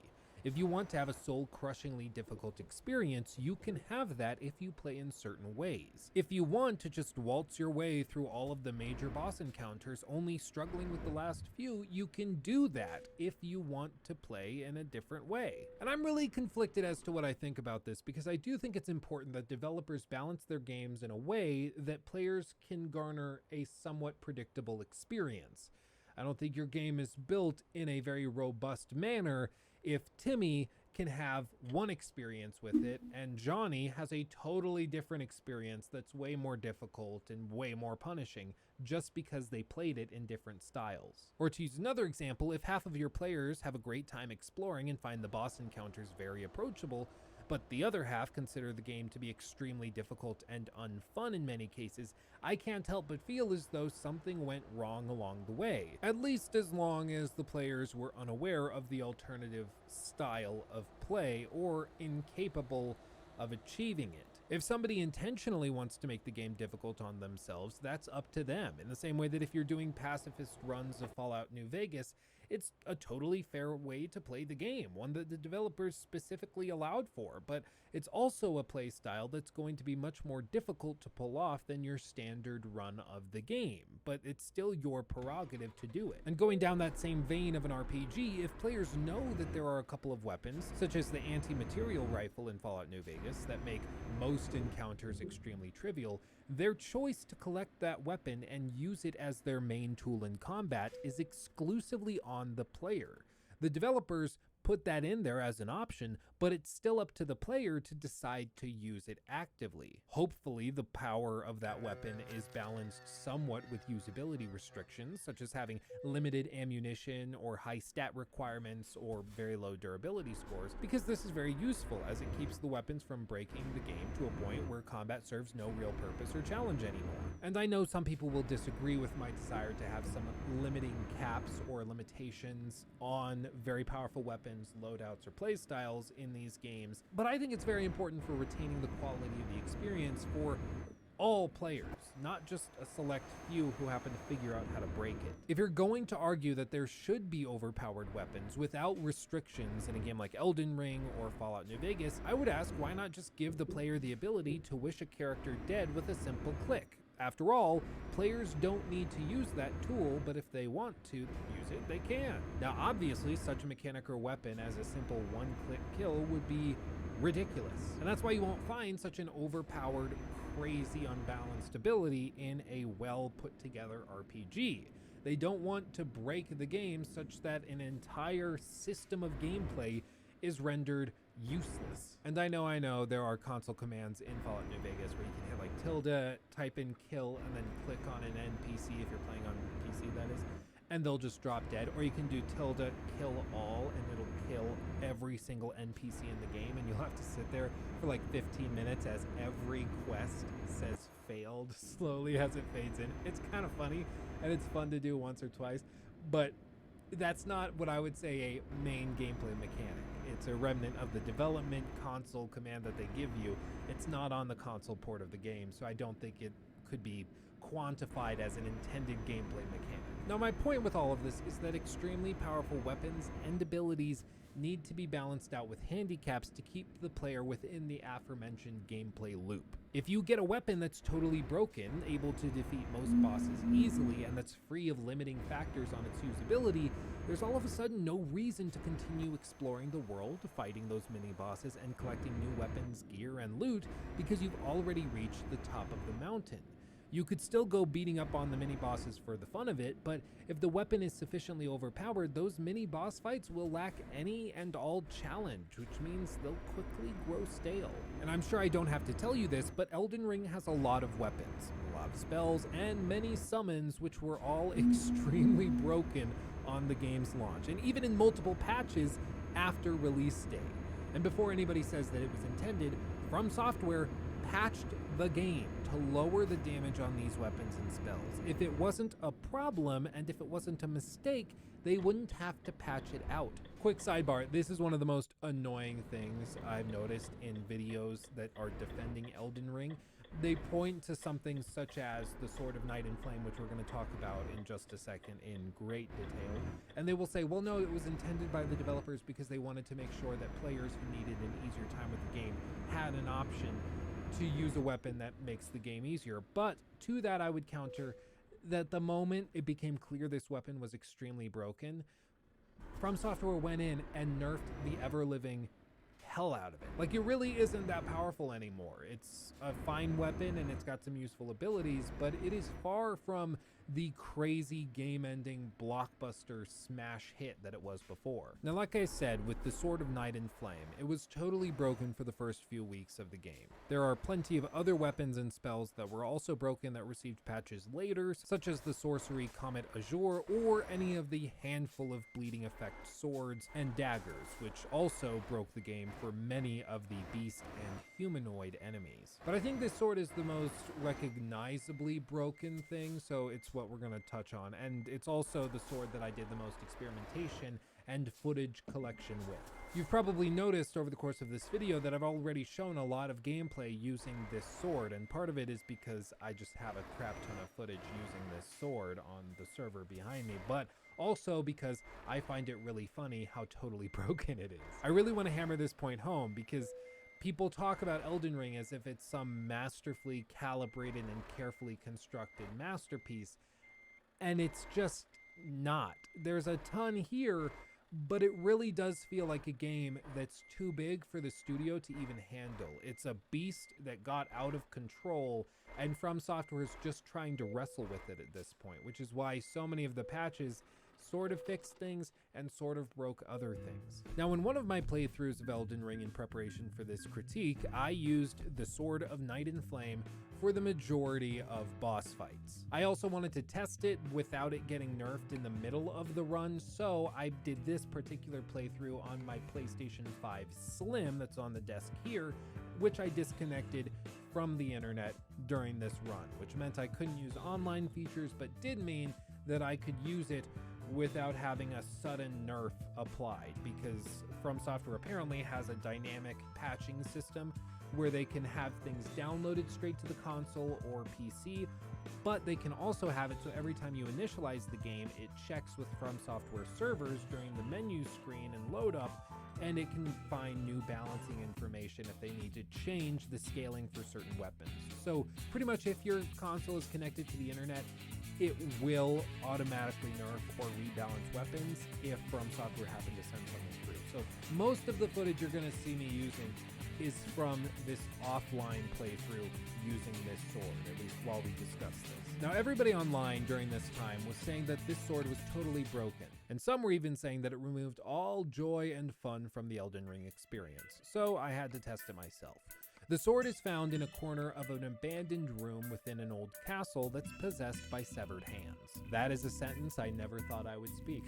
S1: If you want to have a soul-crushingly difficult experience, you can have that if you play in certain ways. If you want to just waltz your way through all of the major boss encounters, only struggling with the last few, you can do that if you want to play in a different way. And I'm really conflicted as to what I think about this, because I do think it's important that developers balance their games in a way that players can garner a somewhat predictable experience. I don't think your game is built in a very robust manner if Timmy can have one experience with it and Johnny has a totally different experience that's way more difficult and way more punishing just because they played it in different styles. Or to use another example, if half of your players have a great time exploring and find the boss encounters very approachable, but the other half consider the game to be extremely difficult and unfun in many cases, I can't help but feel as though something went wrong along the way, at least as long as the players were unaware of the alternative style of play or incapable of achieving it. If somebody intentionally wants to make the game difficult on themselves, that's up to them. In the same way that if you're doing pacifist runs of Fallout New Vegas, it's a totally fair way to play the game, one that the developers specifically allowed for, but it's also a play style that's going to be much more difficult to pull off than your standard run of the game, but it's still your prerogative to do it. And going down that same vein of an RPG, if players know that there are a couple of weapons, such as the anti-material rifle in Fallout New Vegas, that make most encounters extremely trivial, their choice to collect that weapon and use it as their main tool in combat is exclusively on the player. The developers put that in there as an option, but it's still up to the player to decide to use it actively. Hopefully, the power of that weapon is balanced somewhat with usability restrictions, such as having limited ammunition or high stat requirements or very low durability scores, because this is very useful as it keeps the weapons from breaking the game to a point where combat serves no real purpose or challenge anymore. And I know some people will disagree with my desire to have some limiting caps or limitations on very powerful weapons, loadouts, or playstyles in these games, but I think it's very important for retaining the quality of the experience for all players, not just a select few who happen to figure out how to break it. If you're going to argue that there should be overpowered weapons without restrictions in a game like Elden Ring or Fallout New Vegas, I would ask, why not just give the player the ability to wish a character dead with a simple click? After all, players don't need to use that tool, but if they want to use it, they can. Now, obviously, such a mechanic or weapon as a simple one-click kill would be ridiculous. And that's why you won't find such an overpowered, crazy, unbalanced ability in a well put together RPG. They don't want to break the game such that an entire system of gameplay is rendered useless. And I know there are console commands in Fallout New Vegas where you can hit like tilde, type in kill, and then click on an NPC if you're playing on PC, that is, and they'll just drop dead. Or you can do tilde, kill all, and it'll kill every single NPC in the game, and you'll have to sit there for like 15 minutes as every quest says failed slowly as it fades in. It's kind of funny, and it's fun to do once or twice, but that's not what I would say a main gameplay mechanic. It's a remnant of the development console command that they give you. It's not on the console port of the game, so I don't think it could be quantified as an intended gameplay mechanic. Now, my point with all of this is that extremely powerful weapons and abilities need to be balanced out with handicaps to keep the player within the aforementioned gameplay loop. If you get a weapon that's totally broken, able to defeat most bosses easily, and that's free of limiting factors on its usability, there's all of a sudden no reason to continue exploring the world, fighting those mini-bosses, and collecting new weapons, gear, and loot because you've already reached the top of the mountain. You could still go beating up on the mini-bosses for the fun of it, but if the weapon is sufficiently overpowered, those mini-boss fights will lack any and all challenge, which means they'll quickly grow stale. And I'm sure I don't have to tell you this, but Elden Ring has a lot of weapons, a lot of spells, and many summons, which were all extremely broken on the game's launch, and even in multiple patches after release day. And before anybody says that it was intended, From Software patched the game to lower the damage on these weapons and spells. If it wasn't a problem and if it wasn't a mistake, they wouldn't have to patch it out. Quick sidebar, this is one of the most annoying things I've noticed in videos that are defending Elden Ring. They point to something such as the Sword of Night and Flame, which we're going to talk about in just a second in great detail, and they will say, well, no, it was intended by the developers because they wanted to make sure that players who needed an easier time with the game had an option to use a weapon that makes the game easier. But to that, I would counter that the moment it became clear this weapon was extremely broken, From Software went in and nerfed the ever-living hell out of it. Like, it really isn't that powerful anymore. It's a fine weapon and it's got some useful abilities, but it is far from the crazy game-ending blockbuster smash hit that it was before. Now, like I said, with the Sword of Night and Flame, it was totally broken for the first few weeks of the game. There are plenty of other weapons and spells that were also broken that received patches later, such as the sorcery Comet Azure or any of the handful of bleeding effect swords and daggers, which also broke the game for many of the beast and humanoid enemies. But I think this sword is the most recognizably broken thing, so it's what we're going to touch on, and it's also the sword that I did the most experimentation and footage collection with. You've probably noticed over the course of this video that I've already shown a lot of gameplay using this sword, and part of it is because I just have a crap ton of footage using this sword on the server behind me, but also because I find it really funny how totally broken it is. I really want to hammer this point home because people talk about Elden Ring as if it's some masterfully calibrated and carefully constructed masterpiece, and it's just not. There's a ton here, but it really does feel like a game that's too big for the studio to even handle. It's a beast that got out of control, and From Software is just trying to wrestle with it at this point, which is why so many of the patches sort of fixed things and sort of broke other things. Now, in one of my playthroughs of Elden Ring in preparation for this critique, I used the Sword of Night and Flame for the majority of boss fights. I also wanted to test it without it getting nerfed in the middle of the run, so I did this particular playthrough on my PlayStation 5 Slim that's on the desk here, which I disconnected from the internet during this run, which meant I couldn't use online features, but did mean that I could use it without having a sudden nerf applied, because From Software apparently has a dynamic patching system where they can have things downloaded straight to the console or PC, but they can also have it so every time you initialize the game, it checks with From Software servers during the menu screen and load up, and it can find new balancing information if they need to change the scaling for certain weapons. So pretty much if your console is connected to the internet, it will automatically nerf or rebalance weapons if From Software happen to send something through. So most of the footage you're going to see me using is from this offline playthrough using this sword, at least while we discuss this. Now, everybody online during this time was saying that this sword was totally broken, and some were even saying that it removed all joy and fun from the Elden Ring experience, so I had to test it myself. The sword is found in a corner of an abandoned room within an old castle that's possessed by severed hands. That is a sentence I never thought I would speak,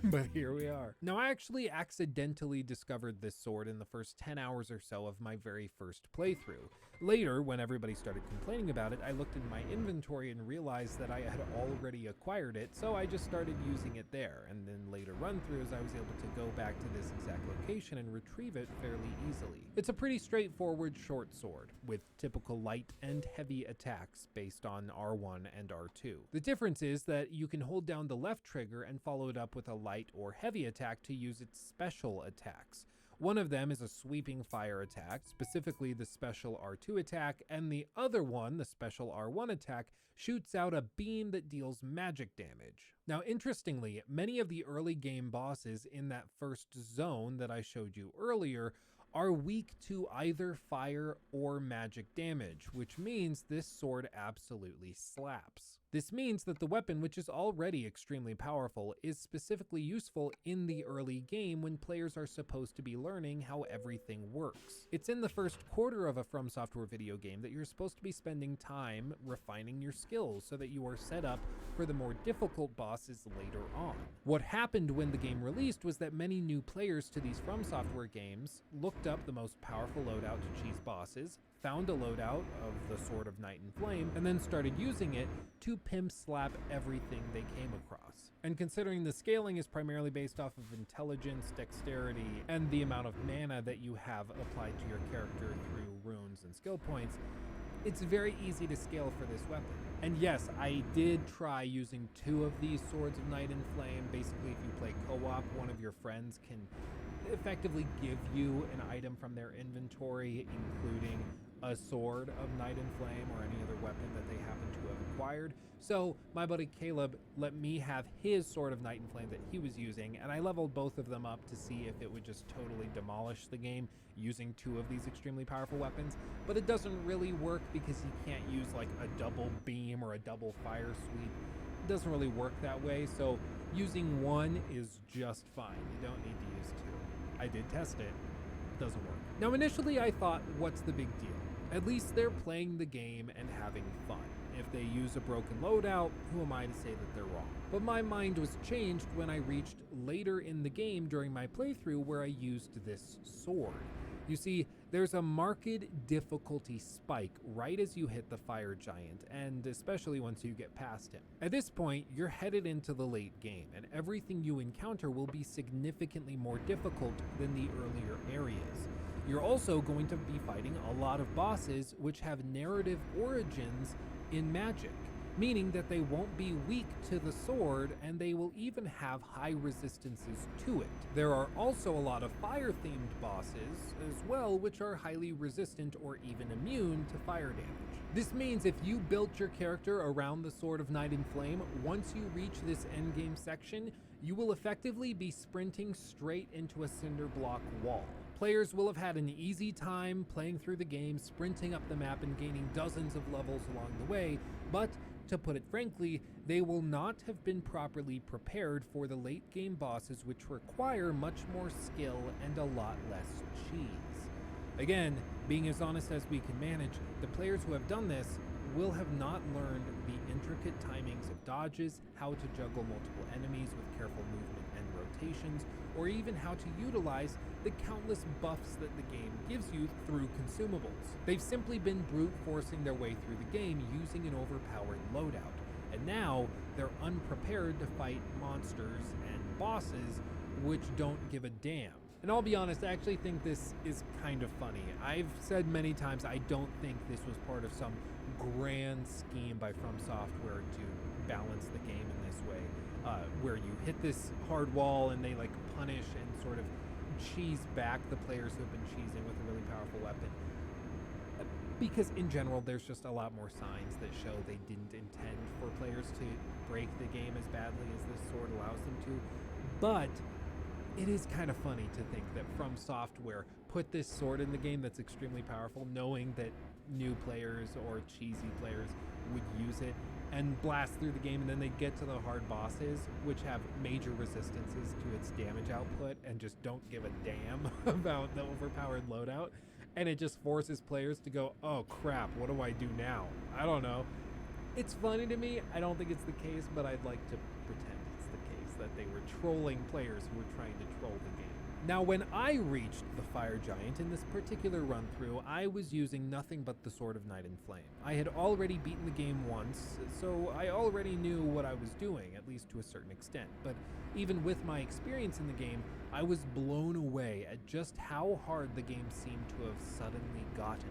S1: but here we are. Now, I actually accidentally discovered this sword in the first 10 hours or so of my very first playthrough. Later, when everybody started complaining about it, I looked in my inventory and realized that I had already acquired it, so I just started using it there, and then later run-throughs I was able to go back to this exact location and retrieve it fairly easily. It's a pretty straightforward short sword, with typical light and heavy attacks based on R1 and R2. The difference is that you can hold down the left trigger and follow it up with a light or heavy attack to use its special attacks. One of them is a sweeping fire attack, specifically the special R2 attack, and the other one, the special R1 attack, shoots out a beam that deals magic damage. Now, interestingly, many of the early game bosses in that first zone that I showed you earlier are weak to either fire or magic damage, which means this sword absolutely slaps. This means that the weapon, which is already extremely powerful, is specifically useful in the early game when players are supposed to be learning how everything works. It's in the first quarter of a From Software video game that you're supposed to be spending time refining your skills so that you are set up for the more difficult bosses later on. What happened when the game released was that many new players to these From Software games looked up the most powerful loadout to cheese bosses, found a loadout of the Sword of Night and Flame, and then started using it to pimp slap everything they came across. And considering the scaling is primarily based off of intelligence, dexterity, and the amount of mana that you have applied to your character through runes and skill points, it's very easy to scale for this weapon. And yes, I did try using 2 of these Swords of Night and Flame. Basically, if you play co-op, one of your friends can effectively give you an item from their inventory, including a Sword of Night and Flame or any other weapon that they happen to have acquired. So my buddy Caleb let me have his Sword of Night and Flame that he was using, and I leveled both of them up to see if it would just totally demolish the game using 2 of these extremely powerful weapons. But it doesn't really work because you can't use like a double beam or a double fire sweep. It doesn't really work that way, so using 1 is just fine. You don't need to use 2. I did test it. Doesn't work. Now, initially I thought, what's the big deal? At least they're playing the game and having fun. If they use a broken loadout, who am I to say that they're wrong? But my mind was changed when I reached later in the game during my playthrough where I used this sword. You see, there's a marked difficulty spike right as you hit the fire giant, and especially once you get past him. At this point, you're headed into the late game, and everything you encounter will be significantly more difficult than the earlier areas. You're also going to be fighting a lot of bosses which have narrative origins in magic, meaning that they won't be weak to the sword and they will even have high resistances to it. There are also a lot of fire-themed bosses as well, which are highly resistant or even immune to fire damage. This means if you built your character around the Sword of Night and Flame, once you reach this endgame section, you will effectively be sprinting straight into a cinder block wall. Players will have had an easy time playing through the game, sprinting up the map and gaining dozens of levels along the way, but to put it frankly, they will not have been properly prepared for the late game bosses, which require much more skill and a lot less cheese. Again, being as honest as we can manage, the players who have done this will have not learned the intricate timings of dodges, how to juggle multiple enemies with careful movement and rotations, or even how to utilize the countless buffs that the game gives you through consumables. They've simply been brute forcing their way through the game using an overpowered loadout, and now they're unprepared to fight monsters and bosses which don't give a damn. And I'll be honest, I actually think this is kind of funny. I've said many times I don't think this was part of some grand scheme by From Software to balance the game in this way, where you hit this hard wall and they like punish and sort of cheese back the players who have been cheesing with a really powerful weapon. Because in general, there's just a lot more signs that show they didn't intend for players to break the game as badly as this sword allows them to. But it is kind of funny to think that From Software put this sword in the game that's extremely powerful, knowing that new players or cheesy players would use it and blast through the game, and then they get to the hard bosses, which have major resistances to its damage output and just don't give a damn about the overpowered loadout. And it just forces players to go, oh crap, what do I do now? I don't know. It's funny to me. I don't think it's the case, but I'd like to pretend it's the case, that they were trolling players who were trying to troll the game. Now, when I reached the Fire Giant in this particular run through, I was using nothing but the Sword of Night and Flame. I had already beaten the game once, so I already knew what I was doing, at least to a certain extent. But even with my experience in the game, I was blown away at just how hard the game seemed to have suddenly gotten.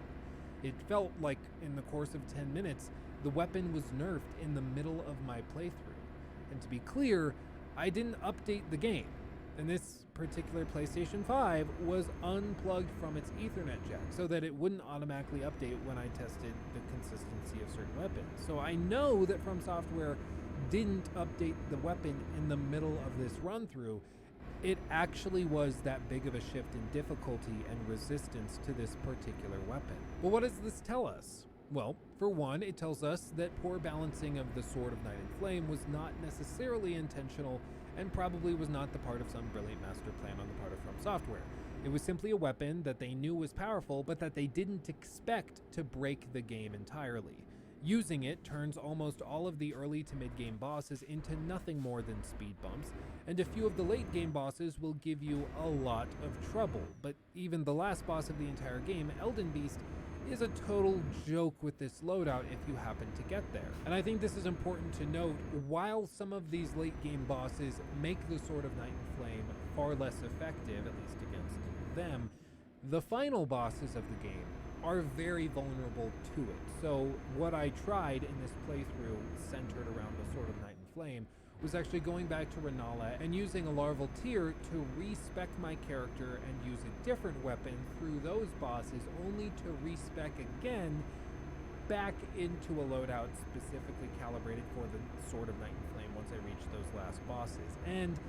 S1: It felt like in the course of 10 minutes, the weapon was nerfed in the middle of my playthrough. And to be clear, I didn't update the game. And this particular PlayStation 5 was unplugged from its Ethernet jack so that it wouldn't automatically update when I tested the consistency of certain weapons. So I know that From Software didn't update the weapon in the middle of this run through. It actually was that big of a shift in difficulty and resistance to this particular weapon. Well, what does this tell us? Well, for one, it tells us that poor balancing of the Sword of Night and Flame was not necessarily intentional and probably was not the part of some brilliant master plan on the part of From Software. It was simply a weapon that they knew was powerful, but that they didn't expect to break the game entirely. Using it turns almost all of the early to mid-game bosses into nothing more than speed bumps, and a few of the late-game bosses will give you a lot of trouble. But even the last boss of the entire game, Elden Beast, is a total joke with this loadout if you happen to get there. And I think this is important to note. While some of these late game bosses make the Sword of Night and Flame far less effective, at least against them, the final bosses of the game are very vulnerable to it. So what I tried in this playthrough centered around the Sword of Night and Flame was actually going back to Renala and using a larval tear to respec my character and use a different weapon through those bosses, only to respec again back into a loadout specifically calibrated for the Sword of Night and Flame once I reached those last bosses. And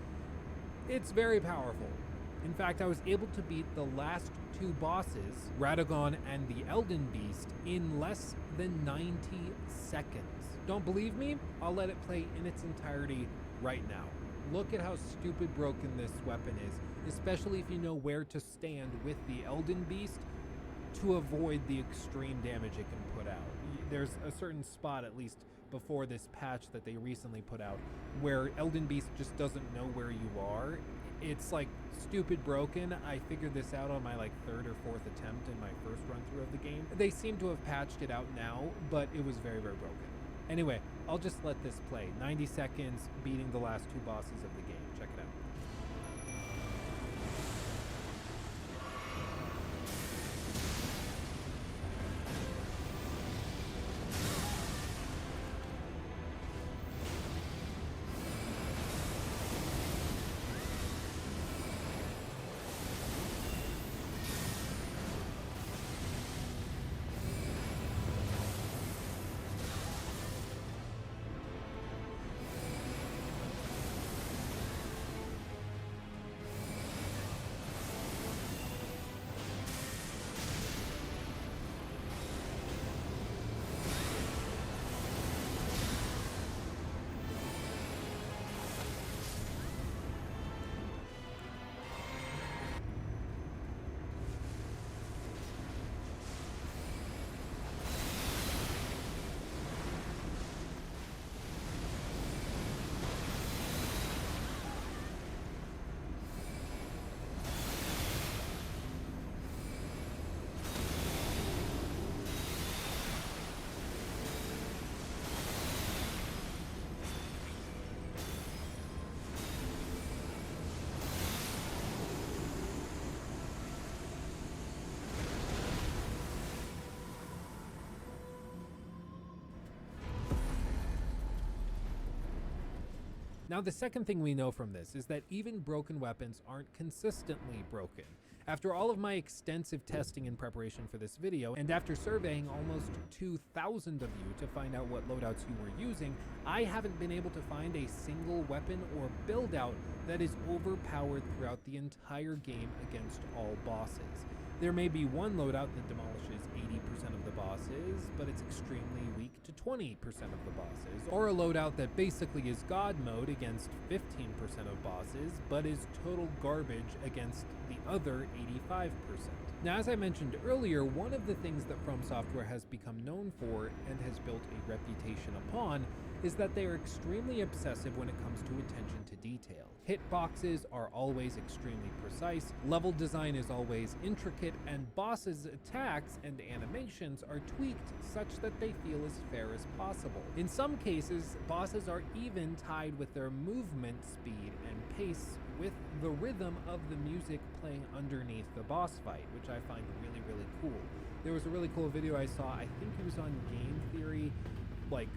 S1: it's very powerful. In fact, I was able to beat the last two bosses, Radagon and the Elden Beast, in less than 90 seconds. Don't believe me? I'll let it play in its entirety right now. Look at how stupid broken this weapon is, especially if you know where to stand with the Elden Beast to avoid the extreme damage it can put out. There's a certain spot, at least before this patch that they recently put out, where Elden Beast just doesn't know where you are. It's like stupid broken. I figured this out on my like third or fourth attempt in my first run through of the game. They seem to have patched it out now, but it was very, very broken. Anyway, I'll just let this play. 90 seconds beating the last two bosses of the game. Check it out. Now, the second thing we know from this is that even broken weapons aren't consistently broken. After all of my extensive testing in preparation for this video, and after surveying almost 2,000 of you to find out what loadouts you were using, I haven't been able to find a single weapon or build out that is overpowered throughout the entire game against all bosses. There may be one loadout that demolishes 80% of the bosses, but it's extremely weak to 20% of the bosses, or a loadout that basically is God mode against 15% of bosses, but is total garbage against the other 85%. Now, as I mentioned earlier, one of the things that From Software has become known for and has built a reputation upon is that they are extremely obsessive when it comes to attention to detail. Hitboxes are always extremely precise, level design is always intricate, and bosses' attacks and animations are tweaked such that they feel as fair as possible. In some cases, bosses are even tied with their movement speed and pace with the rhythm of the music playing underneath the boss fight, which I find really, really cool. There was a really cool video I saw, I think it was on Game Theory, like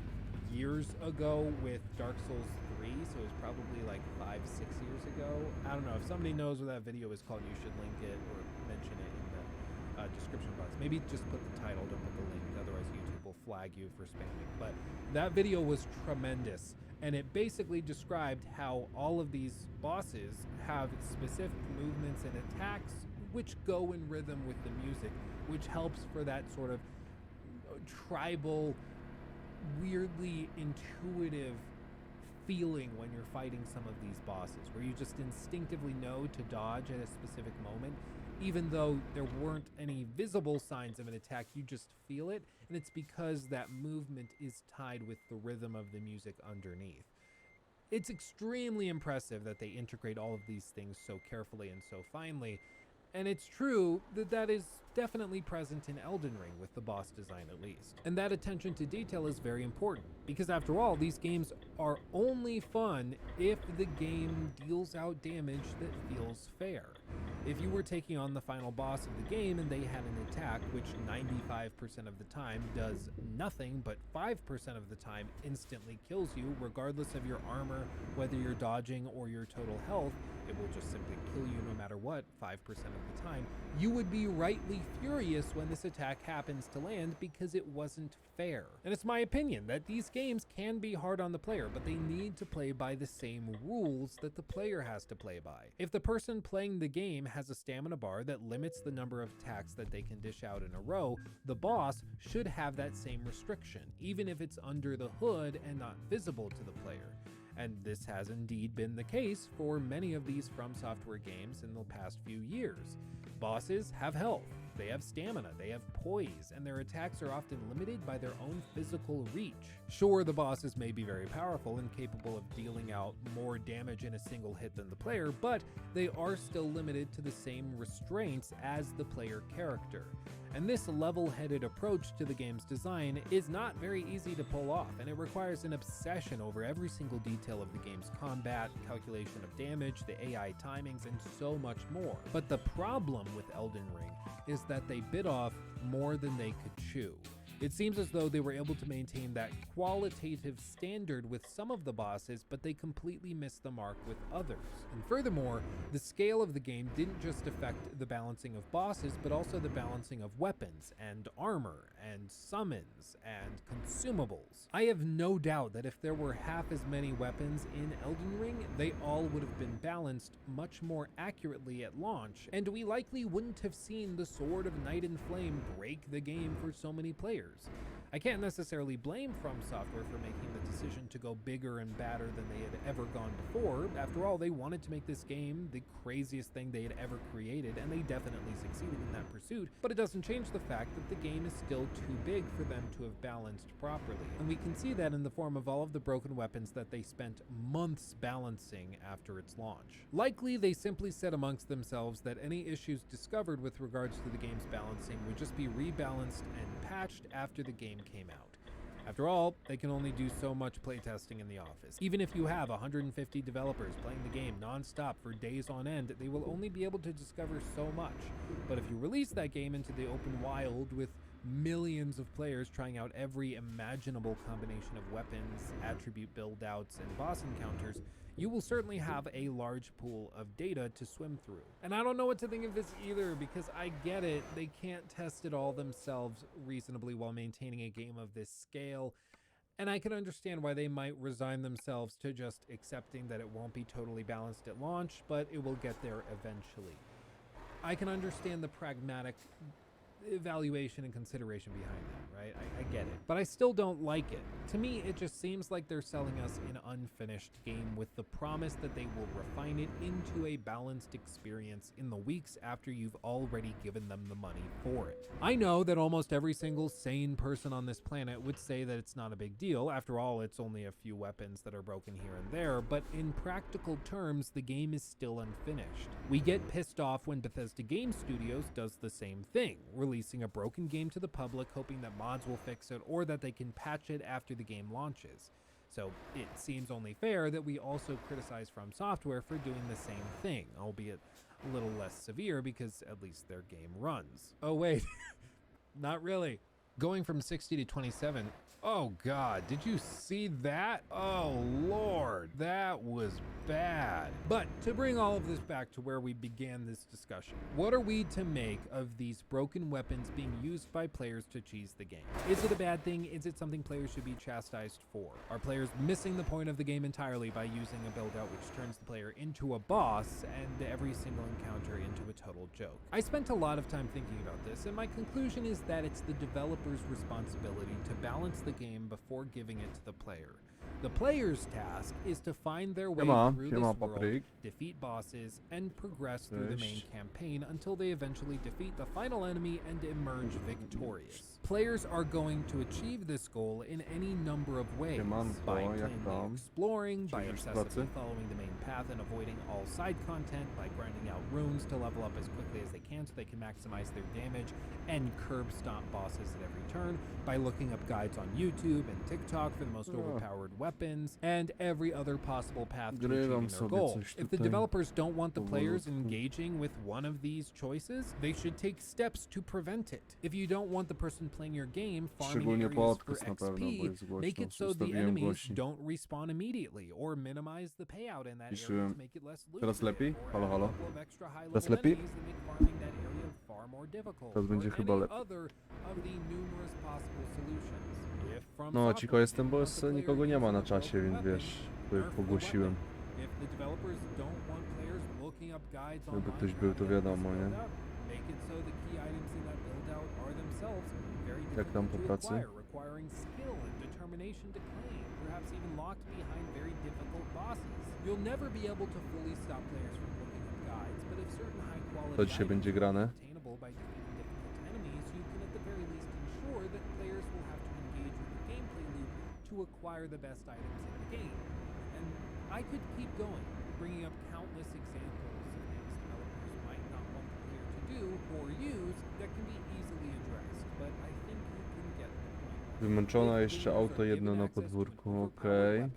S1: years ago with Dark Souls 3, so it was probably like 5-6 years ago. I don't know, if somebody knows what that video is called, you should link it or mention it in the description box. Maybe just put the title, don't put the link, otherwise YouTube will flag you for spamming. But that video was tremendous, and it basically described how all of these bosses have specific movements and attacks which go in rhythm with the music, which helps for that sort of tribal, weirdly intuitive feeling when you're fighting some of these bosses, where you just instinctively know to dodge at a specific moment, even though there weren't any visible signs of an attack. You just feel it, and it's because that movement is tied with the rhythm of the music underneath. It's extremely impressive that they integrate all of these things so carefully and so finely. And it's true that that is definitely present in Elden Ring, with the boss design at least. And that attention to detail is very important, because after all, these games are only fun if the game deals out damage that feels fair. If you were taking on the final boss of the game and they had an attack which 95% of the time does nothing, but 5% of the time instantly kills you, regardless of your armor, whether you're dodging or your total health, it will just simply kill you no matter what 5% of the time, you would be rightly furious when this attack happens to land because it wasn't fair. And it's my opinion that these games can be hard on the player, but they need to play by the same rules that the player has to play by. If the person playing the game has a stamina bar that limits the number of attacks that they can dish out in a row, the boss should have that same restriction, even if it's under the hood and not visible to the player. And this has indeed been the case for many of these From Software games in the past few years. Bosses have health, they have stamina, they have poise, and their attacks are often limited by their own physical reach. Sure, the bosses may be very powerful and capable of dealing out more damage in a single hit than the player, but they are still limited to the same restraints as the player character. And this level-headed approach to the game's design is not very easy to pull off, and it requires an obsession over every single detail of the game's combat, calculation of damage, the AI timings, and so much more. But the problem with Elden Ring is that they bit off more than they could chew. It seems as though they were able to maintain that qualitative standard with some of the bosses, but they completely missed the mark with others. And furthermore, the scale of the game didn't just affect the balancing of bosses, but also the balancing of weapons and armor and summons and consumables. I have no doubt that if there were half as many weapons in Elden Ring, they all would have been balanced much more accurately at launch, and we likely wouldn't have seen the Sword of Night and Flame break the game for so many players. I can't necessarily blame From Software for making the decision to go bigger and badder than they had ever gone before. After all, they wanted to make this game the craziest thing they had ever created, and they definitely succeeded in that pursuit, but it doesn't change the fact that the game is still too big for them to have balanced properly. And we can see that in the form of all of the broken weapons that they spent months balancing after its launch. Likely, they simply said amongst themselves that any issues discovered with regards to the game's balancing would just be rebalanced and patched after the game came out. After all, they can only do so much playtesting in the office. Even if you have 150 developers playing the game non-stop for days on end, they will only be able to discover so much. But if you release that game into the open wild with millions of players trying out every imaginable combination of weapons, attribute build-outs, and boss encounters, you will certainly have a large pool of data to swim through. And I don't know what to think of this either, because I get it, they can't test it all themselves reasonably while maintaining a game of this scale, and I can understand why they might resign themselves to just accepting that it won't be totally balanced at launch, but it will get there eventually. I can understand the pragmatic evaluation and consideration behind that, right? I get it, but I still don't like it. To me, it just seems like they're selling us an unfinished game with the promise that they will refine it into a balanced experience in the weeks after you've already given them the money for it. I know that almost every single sane person on this planet would say that it's not a big deal. After all, it's only a few weapons that are broken here and there, but in practical terms, the game is still unfinished. We get pissed off when Bethesda Game Studios does the same thing, releasing a broken game to the public, hoping that mods will fix it or that they can patch it after the game launches. So it seems only fair that we also criticize From Software for doing the same thing, albeit a little less severe because at least their game runs. Oh wait, not really. Going from 60 to 27. Oh God, did you see that? Oh Lord, that was bad. But to bring all of this back to where we began this discussion, what are we to make of these broken weapons being used by players to cheese the game? Is it a bad thing? Is it something players should be chastised for? Are players missing the point of the game entirely by using a build-out which turns the player into a boss and every single encounter into a total joke? I spent a lot of time thinking about this, and my conclusion is that it's the developer's responsibility to balance the game before giving it to the player. The player's task is to find their way through this world, defeat bosses, and progress through the main campaign until they eventually defeat the final enemy and emerge victorious. Players are going to achieve this goal in any number of ways, by plainly exploring, by obsessively following the main path and avoiding all side content, by grinding out runes to level up as quickly as they can so they can maximize their damage and curb stomp bosses at every turn, by looking up guides on YouTube and TikTok for the most overpowered weapons, and every other possible path to achieving their goal. If the developers don't want the players engaging with one of these choices, they should take steps to prevent it. If you don't want the person playing your game farming areas for XP, make it so the enemies don't respawn immediately, or minimize the payout in that area to make it less lucrative, or add a couple of extra high-level enemies that make farming that area far more difficult, or any other of the numerous possible solutions.
S2: No, cicho jestem, bo nikogo nie ma na czasie, więc wiesz, pogłosiłem. Jakby ktoś był, to wiadomo, nie? Jak tam po pracy? To dzisiaj będzie grane.
S1: To acquire the best items in the game. And I could keep going, bringing up countless examples of things developers might not want the player to do or use that can be easily addressed, but I think you can get the point.
S2: Wymęczona jeszcze auto jedno na podwórku, okej.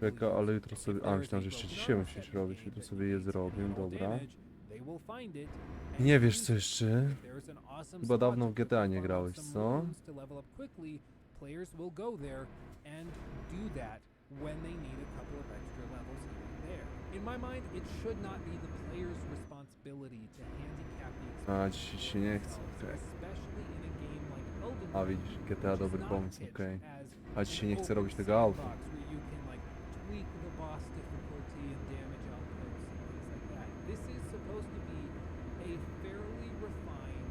S2: Czeka, ale jutro sobie... A, myślałem, że jeszcze dzisiaj musisz robić, jutro sobie je zrobię, dobra. Nie wiesz co jeszcze? Chyba dawno w GTA nie grałeś, co?
S1: Players will go there and do that when they need a couple of extra levels here and there. In my mind, it should not be the player's responsibility to handicap the experience.
S2: A, dzisiaj się nie chce, okej. A widzisz, GTA dobry pomysł, okej. A ci się nie chce robić tego auta. This is supposed to be a fairly refined,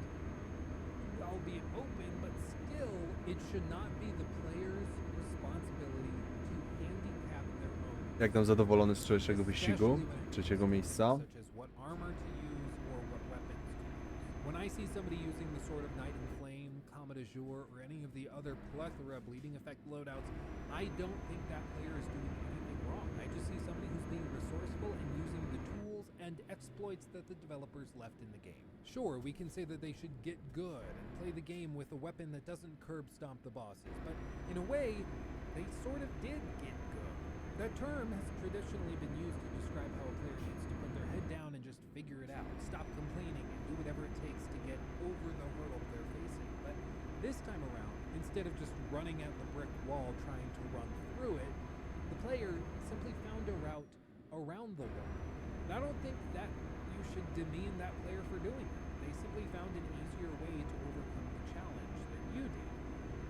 S2: albeit open, but still, it should not be the player's responsibility to handicap their own. Jak tam zadowolony z wczorajszego wyścigu? Trzeciego miejsca?
S1: When I see somebody using the Sword of Night and Flame, Comet Azure, or any of the other plethora of bleeding effect loadouts, I don't think that player is doing anything wrong. I just see somebody who's being resourceful and using the tools and exploits that the developers left in the game. Sure, we can say that they should get good and play the game with a weapon that doesn't curb stomp the bosses, but in a way, they sort of did get good. That term has traditionally been used to describe how a player needs to put their head down and just figure it out, stop complaining, and do whatever it takes to get over the hurdle they're facing. But
S2: This time around, instead of just running at the brick wall trying to run through it, the player simply found a route around the wall. And I don't think that you should demean that player for doing it. They simply found an easier way to overcome the challenge than you did.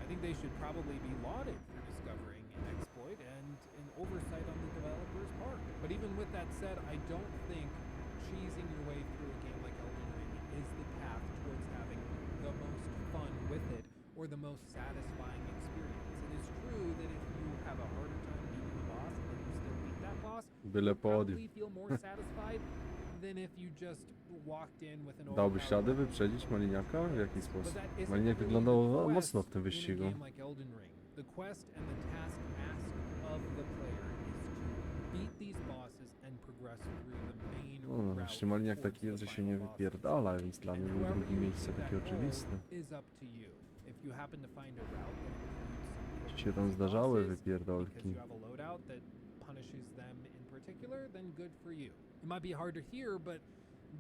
S2: I think they should probably be lauded for discovering an exploit and an oversight on the developer's part. But even with that said, I don't think cheesing your way through a game like Elden Ring is the path towards having the most fun with it or the most satisfying experience. It is true that if you have a harder time beating the boss and then you still beat that boss,
S3: Byle
S2: you'll
S3: podium.
S2: probably feel more satisfied than if you just walked in with an
S3: Dałbyś
S2: overpowered
S3: radę
S2: weapon.
S3: wyprzedzić Maliniaka? W jaki
S2: But
S3: sposób?
S2: that isn't
S3: Maliniak
S2: really
S3: wyglądał
S2: the
S3: mocno w
S2: quest
S3: tym
S2: in a
S3: wyścigu.
S2: game like Elden Ring. The quest and the task asked of the player is to beat these bosses and progress through the main
S3: No,
S2: route
S3: właśnie Maliniak
S2: towards
S3: taki jest,
S2: the
S3: że się nie
S2: final boss.
S3: wypierdala, więc dla
S2: And
S3: mnie był
S2: however
S3: drugie
S2: you
S3: miejsce
S2: achieve
S3: takie
S2: that goal
S3: oczywiste.
S2: is up to you. If you happen to find a route that includes some
S3: Ci się tam
S2: easy
S3: zdarzały
S2: bosses,
S3: wypierdolki.
S2: because you have a loadout that punishes them in particular, then good for you. It might be hard to hear, but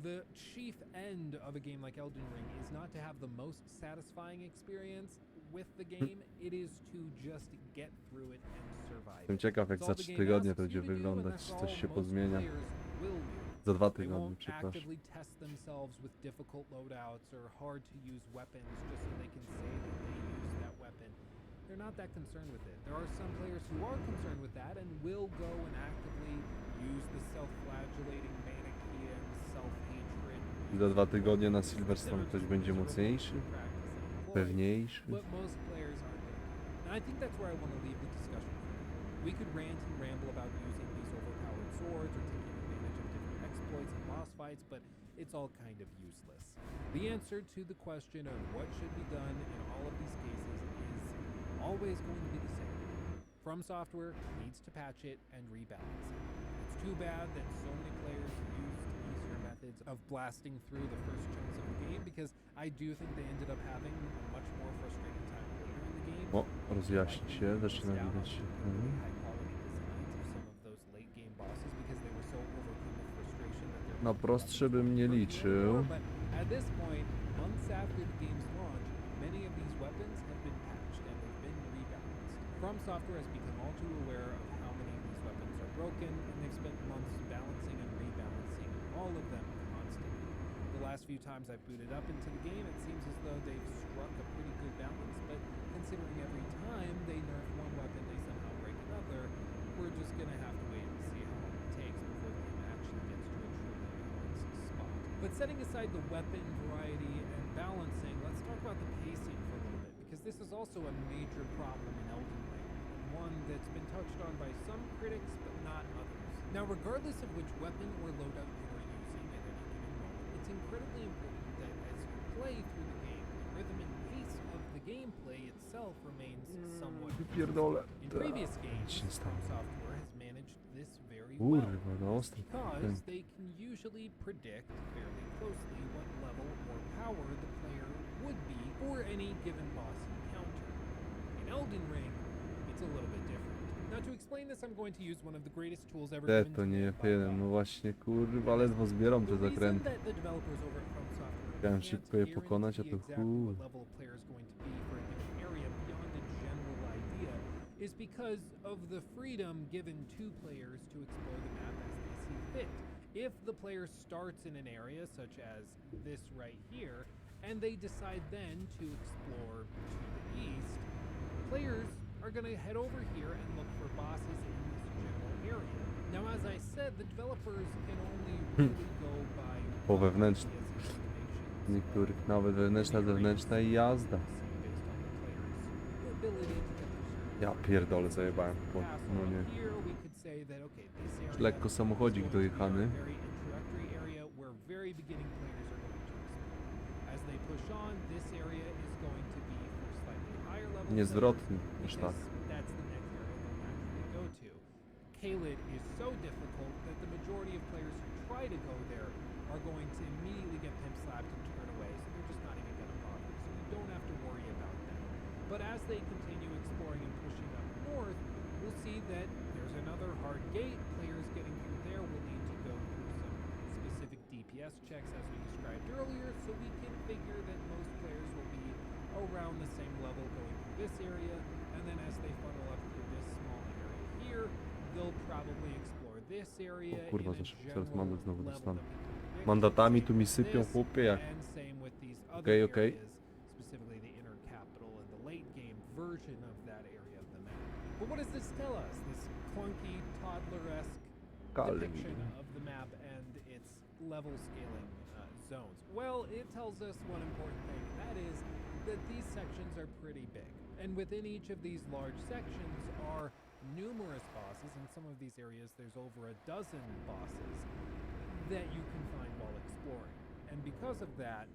S2: the chief end of a game like Elden Ring is not to have the most satisfying experience with the game, it is to just get through it and survive.
S3: Jestem
S2: it.
S3: ciekaw, jak
S2: It's
S3: za
S2: all the
S3: 3
S2: game
S3: tygodnie
S2: asks
S3: to będzie
S2: you to do, and
S3: wyglądać,
S2: that's
S3: czy
S2: all
S3: coś się
S2: most
S3: pozmienia.
S2: players will do.
S3: Za 2
S2: They
S3: tygodnie,
S2: won't
S3: przepraszam.
S2: actively test themselves with difficult loadouts or hard to use weapons just so they can say that they use that weapon. They're not that concerned with it. There are some players who are concerned with that and will go and actively use the self-flagellating Manichaean self-hatred.
S3: Za 2 tygodnie na Silverstone ktoś będzie mocniejszy, pewniejszy.
S2: But most players aren't doing that. And I think that's where I want to leave the discussion for now. We could rant and ramble about using these overpowered swords or taking advantage of different exploits and boss fights, but it's all kind of useless. The answer to the question of what should be done in all of these cases is always going to be the same. From Software needs to patch it and rebalance it. It's too bad that so many players used easier methods of blasting through the first chunks of the game, because I do think they ended up having a much more frustrating time later in the game.
S3: O, rozjaśni się, zaczyna widać. Mhm. Na prostsze bym nie liczył.
S2: But at this point, months after the game's launch, many of these weapons have been patched and they've been rebalanced. From Software has become all too aware of how many of these weapons are broken, and they've spent months balancing and rebalancing all of them constantly. The last few times I've booted up into the game, it seems as though they've struck a pretty good balance, but considering every time they nerf one weapon, they somehow break another, we're just gonna have to wait and see how long it takes before the game actually gets to a truly balanced spot. But setting aside the weapon variety and balancing, let's talk about the pacing for a little bit, because this is also a major problem in Elden Ring, and one that's been touched on by some critics but not others. Now, regardless of which weapon or loadout you are using at any given moment, it's incredibly important that as you play through the game, the rhythm and pace of the gameplay itself remains somewhat
S3: Wypierdolę.
S2: consistent. In previous games,
S3: Nic się nie stało.
S2: From Software has managed this very well,
S3: Kurwa, no ostry.
S2: because they can usually predict fairly closely what level or power the player would be for any given boss encounter. In Elden Ring, it's a little bit different. Now, to explain this, I'm going to use one of the greatest tools ever
S3: Te
S2: given
S3: to
S2: to
S3: nie
S2: man by
S3: F1,
S2: God.
S3: no właśnie, kurwa, ledwo zbieram
S2: The
S3: te
S2: reason
S3: zakręty.
S2: that the developers over at From Software
S3: Chciałem
S2: can't
S3: szybko je pokonać, a
S2: guarantee
S3: to
S2: exactly
S3: chuj.
S2: what level a player is going to be for a given area beyond a general idea is because of the freedom given to players to explore the map as they see fit. If the player starts in an area such as this right here, and they decide then to explore to the east, players are going to head over here and look for bosses in this general area. Now, as I said, the developers can only really go by
S3: Po
S2: what
S3: wewnętrznym.
S2: ideas and estimations
S3: Niektórych nawet wewnętrzna, zewnętrzna i jazda. Ja pierdolę, zajebałem. No nie. Już lekko samochodzik dojechany. Niezwrotny, aż tak.
S2: Caelid is so difficult that the majority of players who try to go there are going to immediately get pimp slapped and turn away, so they're just not even going to bother. So you don't have to worry about that. But as they continue exploring and pushing up north, we'll see that there's another hard gate. Players getting through there will need to go through some specific DPS checks as we described earlier, so we can figure that most players will be around the same level going through this area, and then as they funnel up through this small area here, they'll probably explore this area
S3: O kurwa,
S2: in a
S3: zaraz mandat znowu
S2: general level
S3: dostanę.
S2: that we can predict.
S3: Mandatami
S2: Same
S3: tu mi
S2: with
S3: sypią,
S2: this,
S3: chłopie, jak...
S2: and same with these other
S3: Okej, okej.
S2: areas, specifically the inner capital and the late game version of that area of the map. But what does this tell us? This clunky, toddler-esque depiction of the map and its level scaling zones? Well, it tells us one important thing, and that is that these sections are pretty big. And within each of these large sections are numerous bosses. In some of these areas, there's over a dozen bosses that you can find while exploring. And because of that,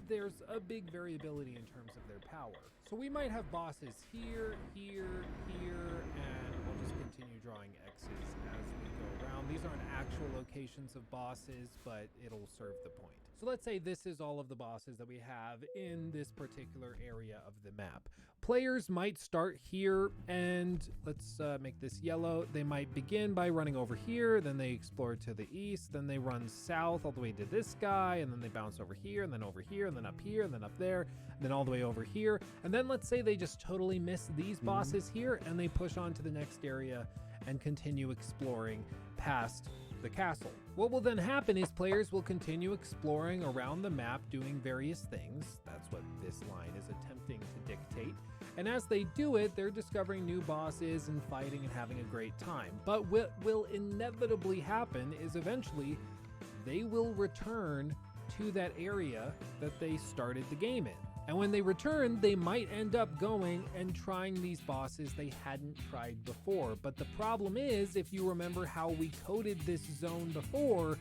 S2: there's a big variability in terms of their power. So we might have bosses here, here, here, and we'll just continue drawing X's as we go around. These aren't actual locations of bosses, but it'll serve the point. So let's say this is all of the bosses that we have in this particular area of the map. Players might start here, and let's make this yellow. They might begin by running over here, then they explore to the east, then they run south all the way to this guy, and then they bounce over here, and then over here, and then up here, and then up there, and then all the way over here. And then let's say they just totally miss these bosses here, and they push on to the next area and continue exploring past the castle. What will then happen is players will continue exploring around the map doing various things. That's what this line is attempting to dictate. And as they do it, they're discovering new bosses and fighting and having a great time. But what will inevitably happen is eventually they will return to that area that they started the game in. And when they return, they might end up going and trying these bosses they hadn't tried before. But the problem is, if you remember how we coded this zone before,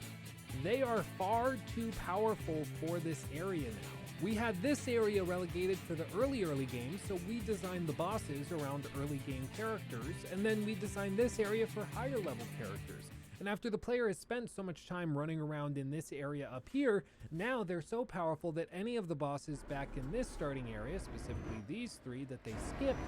S2: they are far too powerful for this area now. We had this area relegated for the early games, so we designed the bosses around early game characters, and then we designed this area for higher level characters. And after the player has spent so much time running around in this area up here, now they're so powerful that any of the bosses back in this starting area, specifically these three that they skipped,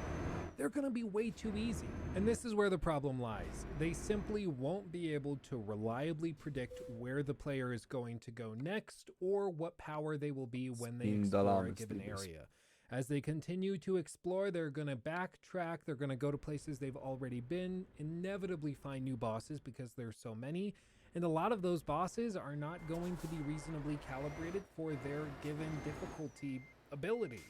S2: they're gonna be way too easy. And this is where the problem lies. They simply won't be able to reliably predict where the player is going to go next or what power they will be when they explore a given area. As they continue to explore, they're going to backtrack, they're going to go to places they've already been, inevitably find new bosses because there's so many, and a lot of those bosses are not going to be reasonably calibrated for their given difficulty ability.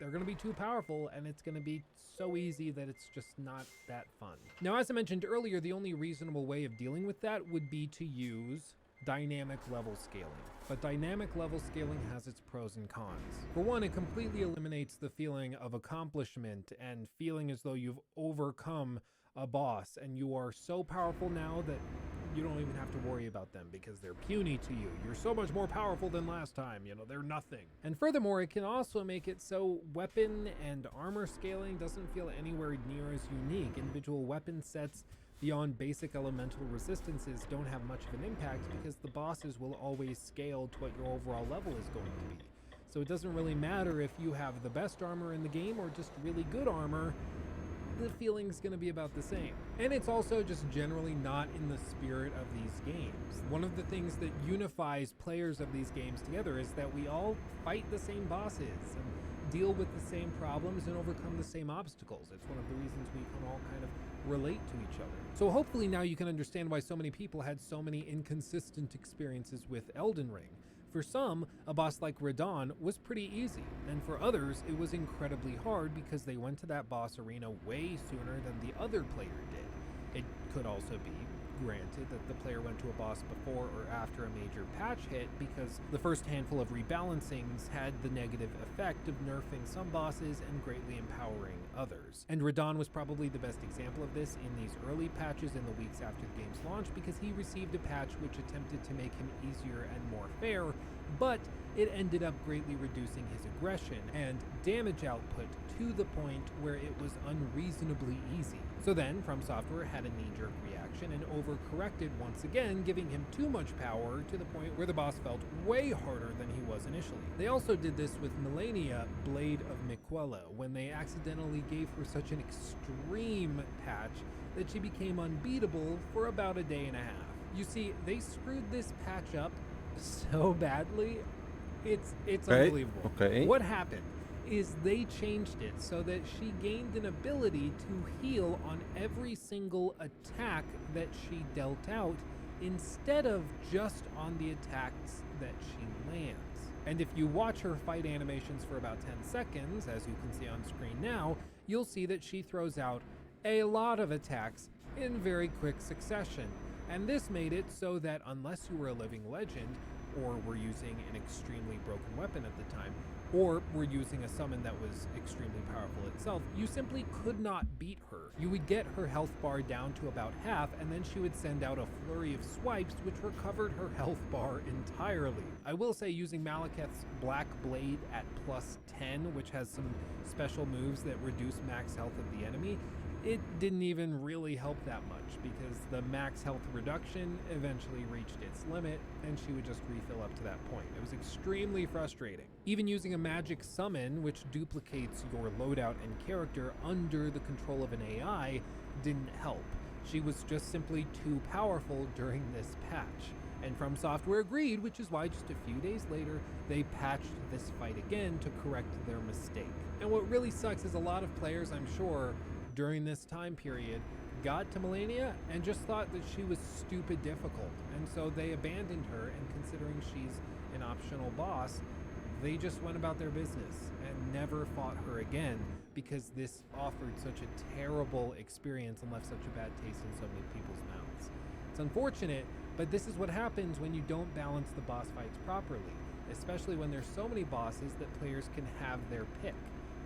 S2: They're going to be too powerful, and it's going to be so easy that it's just not that fun. Now, as I mentioned earlier, the only reasonable way of dealing with that would be to use dynamic level scaling. But dynamic level scaling has its pros and cons. For one, it completely eliminates the feeling of accomplishment and feeling as though you've overcome a boss and you are so powerful now that you don't even have to worry about them because they're puny to you. You're so much more powerful than last time, you know, they're nothing. And furthermore, it can also make it so weapon and armor scaling doesn't feel anywhere near as unique. Individual weapon sets beyond basic elemental resistances don't have much of an impact because the bosses will always scale to what your overall level is going to be. So it doesn't really matter if you have the best armor in the game or just really good armor, the feeling's gonna be about the same. And it's also just generally not in the spirit of these games. One of the things that unifies players of these games together is that we all fight the same bosses and deal with the same problems and overcome the same obstacles. It's one of the reasons we can all kind of relate to each other. So hopefully now you can understand why so many people had so many inconsistent experiences with Elden Ring. For some, a boss like Radon was pretty easy, and for others, it was incredibly hard because they went to that boss arena way sooner than the other player did. It could also be granted that the player went to a boss before or after a major patch hit because the first handful of rebalancings had the negative effect of nerfing some bosses and greatly empowering others. And Radon was probably the best example of this in these early patches in the weeks after the game's launch because he received a patch which attempted to make him easier and more fair, but it ended up greatly reducing his aggression and damage output to the point where it was unreasonably easy. So then, From Software had a knee-jerk reaction and overcorrected once again, giving him too much power to the point where the boss felt way harder than he was initially. They also did this with Melania, Blade of Miquella, when they accidentally gave her such an extreme patch that she became unbeatable for about a day and a half. You see, they screwed this patch up so badly, it's unbelievable.
S3: Okay.
S2: What happened is they changed it so that she gained an ability to heal on every single attack that she dealt out instead of just on the attacks that she lands. And if you watch her fight animations for about 10 seconds, as you can see on screen now, you'll see that she throws out a lot of attacks in very quick succession. And this made it so that unless you were a living legend, or were using an extremely broken weapon at the time, or were using a summon that was extremely powerful itself, you simply could not beat her. You would get her health bar down to about half, and then she would send out a flurry of swipes which recovered her health bar entirely. I will say using Malekith's Black Blade at plus 10, which has some special moves that reduce max health of the enemy, it didn't even really help that much because the max health reduction eventually reached its limit and she would just refill up to that point. It was extremely frustrating. Even using a magic summon, which duplicates your loadout and character under the control of an AI, didn't help. She was just simply too powerful during this patch. And From Software agreed, which is why just a few days later, they patched this fight again to correct their mistake. And what really sucks is a lot of players, I'm sure, during this time period, got to Malenia and just thought that she was stupid difficult. And so they abandoned her, and considering she's an optional boss, they just went about their business and never fought her again because this offered such a terrible experience and left such a bad taste in so many people's mouths. It's unfortunate, but this is what happens when you don't balance the boss fights properly, especially when there's so many bosses that players can have their pick.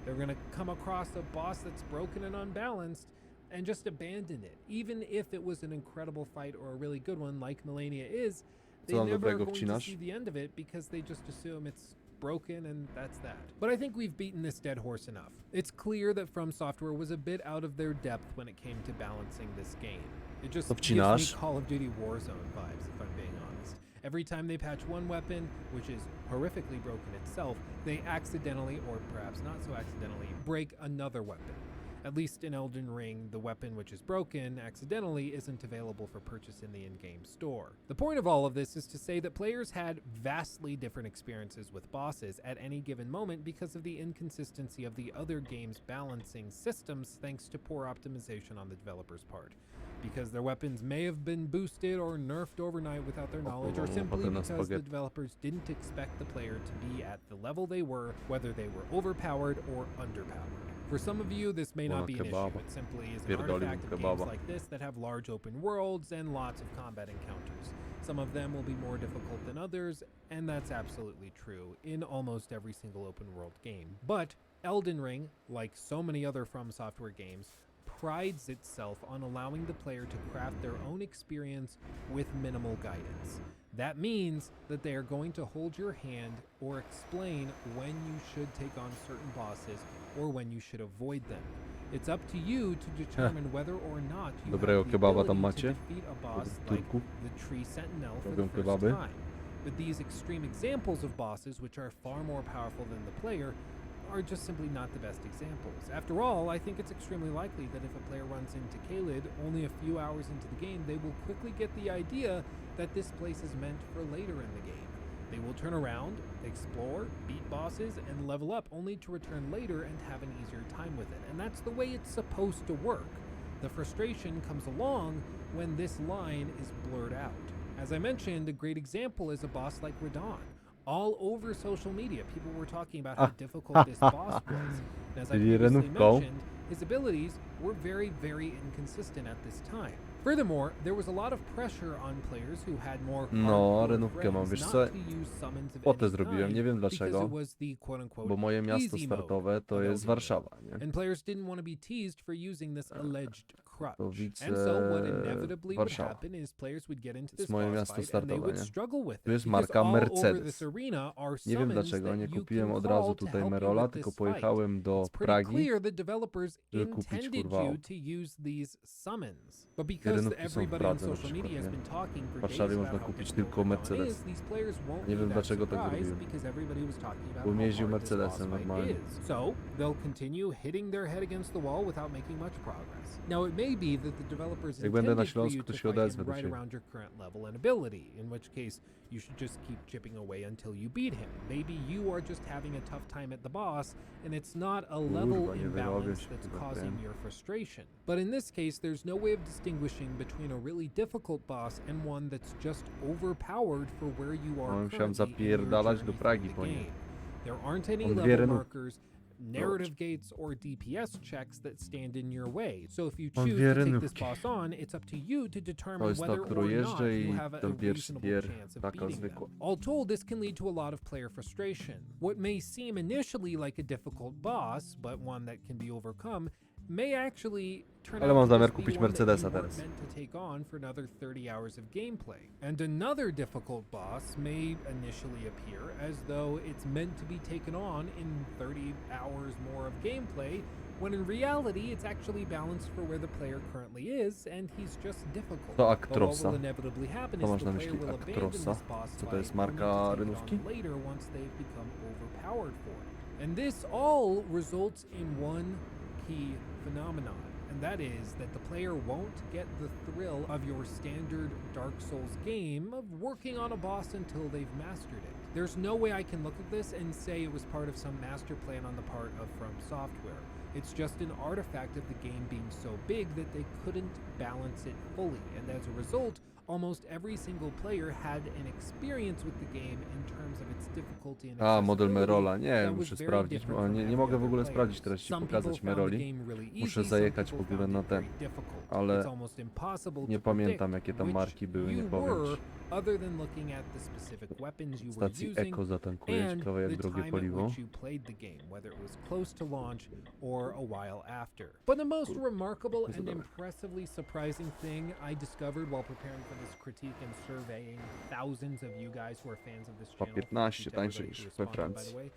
S2: They're going to come across a boss that's broken and unbalanced and just abandon it. Even if it was an incredible fight or a really good one like Malenia is, they never are going to see the end of it because they just assume it's broken and that's that. But I think we've beaten this dead horse enough. It's clear that From Software was a bit out of their depth when it came to balancing this game. It just gives me Call of Duty Warzone vibes, if I'm being honest. Every time they patch one weapon, which is horrifically broken itself, they accidentally, or perhaps not so accidentally, break another weapon. At least in Elden Ring, the weapon which is broken accidentally isn't available for purchase in the in-game store. The point of all of this is to say that players had vastly different experiences with bosses at any given moment because of the inconsistency of the other game's balancing systems thanks to poor optimization on the developer's part. Because their weapons may have been boosted or nerfed overnight without their knowledge, or simply because the developers didn't expect the player to be at the level they were, whether they were overpowered or underpowered. For some of you, this may not be an issue. It simply is an artifact of games like this that have large open worlds and lots of combat encounters. Some of them will be more difficult than others, and that's absolutely true in almost every single open world game. But Elden Ring, like so many other From Software games, prides itself on allowing the player to craft their own experience with minimal guidance. That means that they are going to hold your hand or explain when you should take on certain bosses or when you should avoid them. It's up to you to determine whether or not you have the ability to defeat a boss like the Tree Sentinel for the first time. But these extreme examples of bosses, which are far more powerful than the player, are just simply not the best examples. After all, I think it's extremely likely that if a player runs into Caelid only a few hours into the game, they will quickly get the idea that this place is meant for later in the game. They will turn around, explore, beat bosses, and level up only to return later and have an easier time with it. And that's the way it's supposed to work. The frustration comes along when this line is blurred out. As I mentioned, a great example is a boss like Radahn. All over social media, people were talking about how difficult this boss was. And as I previously mentioned, his abilities were very, very inconsistent at this time. Furthermore, there was a lot of pressure on players who had more
S3: renówkę mam, wiesz co? Potę zrobiłem, nie wiem dlaczego, bo moje miasto startowe to jest Warszawa, nie?
S2: And players didn't want to be teased for using this alleged crutch.
S3: And
S2: so what inevitably would happen is players would get into this boss fight and they would struggle with it.
S3: Tu jest marka Mercedes. Nie wiem dlaczego nie kupiłem od razu tutaj Merola, tylko pojechałem do Pragi, żeby kupić kurwa. Renówki są w Pradze na przykład, nie? W Warszawie można kupić tylko Mercedes. Nie wiem dlaczego tak robiłem. Bo jeździł Mercedesem normalnie.
S2: So they'll continue hitting their head against the wall without making much progress. Now it may be that the developers
S3: Jak będę na
S2: intended for you
S3: Śląsku, to
S2: to
S3: się
S2: fight
S3: odezwę
S2: him
S3: do
S2: right
S3: ciebie.
S2: around your current level and ability, in which case you should just keep chipping away until you beat him. Maybe you are just having a tough time at the boss, and it's not a level
S3: Kurwa, nie wyrobię
S2: imbalance
S3: się
S2: that's
S3: chyba,
S2: causing
S3: wiem.
S2: your frustration. But in this case, there's no way of distinguishing between a really difficult boss and one that's just overpowered for where you are
S3: On musiałem
S2: currently in your
S3: zapierdalać
S2: journey
S3: do Pragi
S2: through
S3: po
S2: the
S3: nie.
S2: game. There aren't any
S3: On
S2: level
S3: wiery, no.
S2: markers, narrative gates, or DPS checks that stand in your way. So if you
S3: On
S2: choose to take this
S3: wierenówki.
S2: boss on, it's up to you to
S3: To
S2: determine
S3: jest ta,
S2: whether
S3: którą
S2: or not
S3: jeżdżę
S2: you
S3: i
S2: have a
S3: ten pierwszy
S2: reasonable
S3: tier,
S2: chance of
S3: taka
S2: beating
S3: zwykła.
S2: them. All told, this can lead to a lot of player frustration. What may seem initially like a difficult boss, but one that can be overcome, may actually turn
S3: Ale mam
S2: out to
S3: zamiar
S2: just be
S3: kupić
S2: one that you
S3: Mercedesa
S2: weren't
S3: teraz.
S2: meant to take on for another 30 hours of gameplay. And another difficult boss may initially appear as though it's meant to be taken on in 30 hours more of gameplay, when in reality it's actually balanced for where the player currently is, and he's just difficult.
S3: To
S2: But what
S3: Actrosa.
S2: will inevitably happen
S3: To
S2: is
S3: masz
S2: the
S3: na
S2: player
S3: myśli
S2: will abandon
S3: Actrosa?
S2: this boss
S3: Co to
S2: fight
S3: jest,
S2: only to
S3: marka
S2: take it on
S3: rynówki?
S2: later once they've become overpowered for it. And this all results in one key phenomenon, and that is that the player won't get the thrill of your standard Dark Souls game of working on a boss until they've mastered it. There's no way I can look at this and say it was part of some master plan on the part of From Software. It's just an artifact of the game being so big that they couldn't balance it fully, and as a result, almost every single player had an experience with the game in terms of its difficulty and
S3: A, model
S2: accessibility
S3: Merola. Nie,
S2: that was
S3: muszę
S2: very
S3: sprawdzić.
S2: different
S3: O,
S2: from
S3: nie
S2: every
S3: mogę w
S2: other
S3: ogóle
S2: player.
S3: sprawdzić teraz, ci
S2: Some
S3: pokazać
S2: people found the
S3: Meroli.
S2: game really
S3: Muszę
S2: easy, some
S3: zajechać w
S2: people
S3: ogóle
S2: found
S3: na
S2: it
S3: ten.
S2: very difficult.
S3: Ale
S2: It's almost impossible
S3: nie
S2: to predict
S3: pamiętam, jakie tam
S2: which
S3: marki były, nie
S2: you
S3: powiem
S2: were,
S3: ci.
S2: other than looking at the specific weapons you were
S3: Stacji
S2: using
S3: Eko zatankuję,
S2: and
S3: ciekawe jak
S2: the
S3: drogie
S2: time at
S3: paliwo.
S2: which you played the game, whether it was close to launch or a while after. But the most remarkable and impressively surprising thing I discovered while preparing for this critique and surveying thousands of you guys who are fans of this
S3: Po
S2: channel,
S3: 15
S2: thank you to
S3: tańsze
S2: everybody
S3: niż
S2: who
S3: we
S2: responded, by
S3: Francji.
S2: the way,